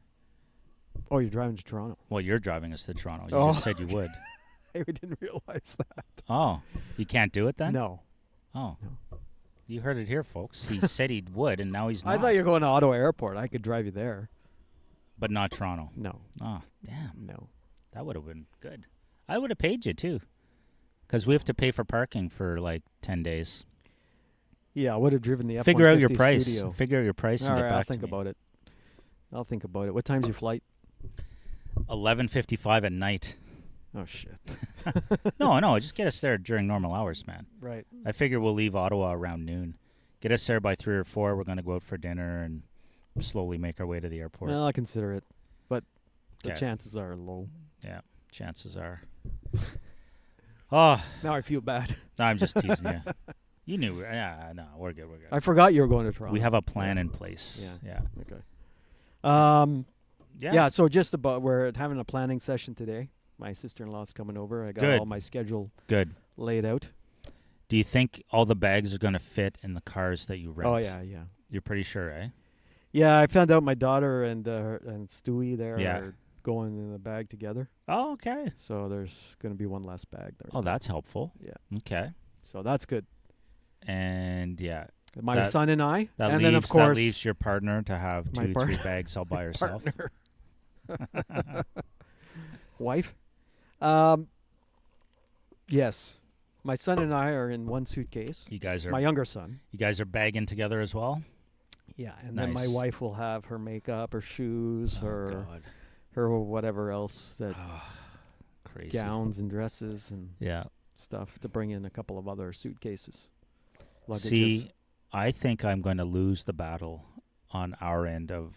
Oh, you're driving to Toronto. Well, you're driving us to Toronto. You Oh. just said you would. I didn't realize that. Oh, you can't do it then? No. Oh. No. You heard it here, folks. He said he would, and now he's not. I thought you were going to Ottawa Airport. I could drive you there. But not Toronto. No. Oh, damn. No. That would have been good. I would have paid you, too. Because we have to pay for parking for, like, 10 days. Yeah, I would have driven the F-150 Figure out your price. Studio. Figure out your price All and right, get back I'll think to me. about it. I'll think about it. What time's your flight? 11:55 at night. Oh, shit. No, just get us there during normal hours, man. Right. I figure we'll leave Ottawa around noon. Get us there by 3 or 4. We're going to go out for dinner and slowly make our way to the airport. Well, I'll consider it. But the Okay. chances are low. Yeah, chances are. Oh, Now I feel bad. no, I'm just teasing you. You knew. Yeah, no, we're good. We're good. I forgot you were going to Toronto. We have a plan in place. Yeah. Yeah. Okay. Yeah. Yeah, so just about, we're having a planning session today. My sister-in-law's coming over. I got Good. all my schedule Good. laid out. Do you think all the bags are going to fit in the cars that you rent? Oh, yeah. You're pretty sure, eh? Yeah, I found out my daughter and Stewie there Yeah. are going in the bag together. Oh, okay. So there's going to be one less bag there. Oh, that's helpful. Yeah. Okay. So that's good. And yeah, My That- son and I. that and leaves then, of course, that leaves your partner to have my 2-3 bags all by herself. partner. Wife. Yes. My son and I are in one suitcase. You guys My are younger son. bagging together as well. Yeah, and then my Nice. wife will have her makeup, her shoes, Oh, her God. her whatever else, that Crazy. gowns and dresses and Yeah. stuff, to bring in a couple of other suitcases. Luggages. See, I think I'm going to lose the battle on our end of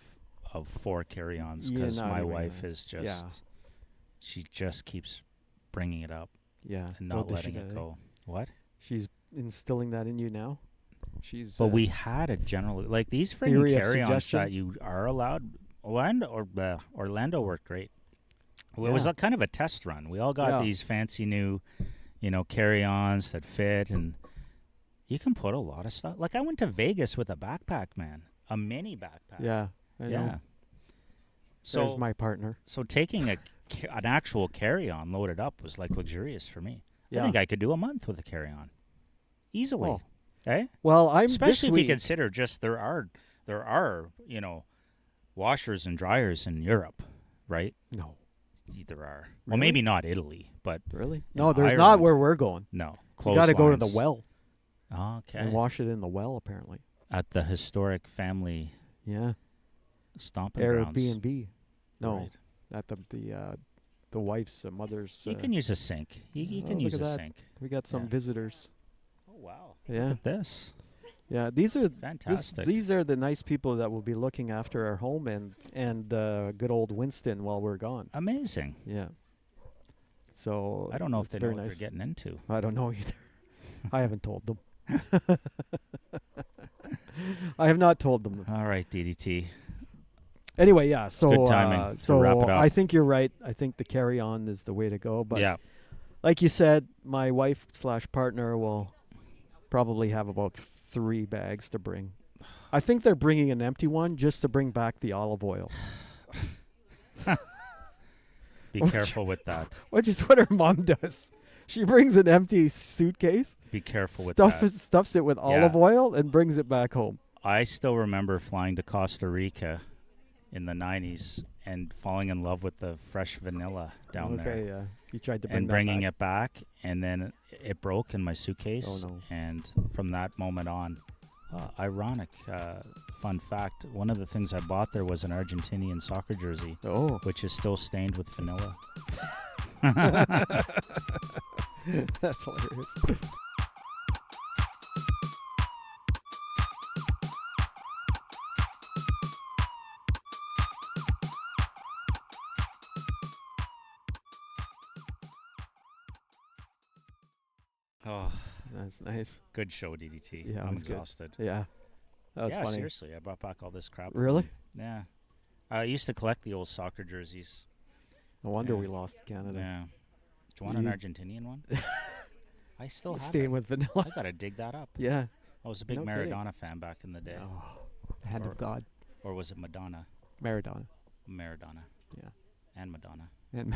4 carry-ons Yeah, because not my even wife nice. is just she just keeps bringing it up Yeah, and well, not does she letting it get go. What? She's instilling that in you now. She's. But we had a general like these freaking Theory of carry-ons suggestion? that you are allowed. Orlando worked great. Well, it was Yeah. a kind of a test run. We all got Yeah. these fancy new, carry-ons that fit, and you can put a lot of stuff. Like I went to Vegas with a backpack, man, a mini backpack. Yeah, I yeah. know. So There's my partner. So taking an actual carry-on loaded up was like luxurious for me. Yeah. I think I could do a month with a carry-on easily. Oh. Eh? Well, I'm Especially this if week, you consider just there are washers and dryers in Europe, right? No, There are. Well, Really? maybe not Italy, but really? No, there's not Ireland. where we're going. no. You got to go to the Clotheslines. well Okay. and wash it in the well. Apparently. At the historic family Yeah. stomping grounds. Airbnb. No, Right. at the wife's mother's. You can use a sink. You oh, can look use at a that. sink. We got some Yeah. visitors. Oh wow. Yeah. Look at this. Yeah, these are Fantastic. these are the nice people that will be looking after our home and good old Winston while we're gone. Amazing. Yeah. So I don't know if it's they know very what nice. they're getting into. I don't know either. I haven't told them. I have not told them. All right, DDT. Anyway, yeah. So good timing to so wrap it up. I think you're right. I think the carry on is the way to go. But Yeah. like you said, my wife / partner will probably have about 3 bags to bring. I think they're bringing an empty one just to bring back the olive oil, Be Which- careful with that. which is what her mom does. She brings an empty suitcase, Be careful with that. stuffs it with olive oil, and brings it back home. I still remember flying to Costa Rica in the 90s and falling in love with the fresh vanilla down there. Okay, yeah. You tried to bring And that bringing back. it back, and then it broke in my suitcase. Oh, no. And from that moment on, Ironic. Fun fact. One of the things I bought there was an Argentinian soccer jersey, Oh. which is still stained with vanilla. That's hilarious. Oh, That's nice. good show, DDT. Yeah, I'm that's good. exhausted. Yeah. That was Yeah, funny. seriously. I brought back all this crap. Really? Yeah. I used to collect the old soccer jerseys. No wonder Yeah. we lost to Canada. Yeah. Do you want an You- Argentinian one? I still have Staying it. with vanilla. I gotta dig that up. Yeah. I was a big No kidding. Maradona fan back in the day. Oh, the hand Or- of God. Or was it Madonna? Maradona. Maradona. Yeah. And Madonna. And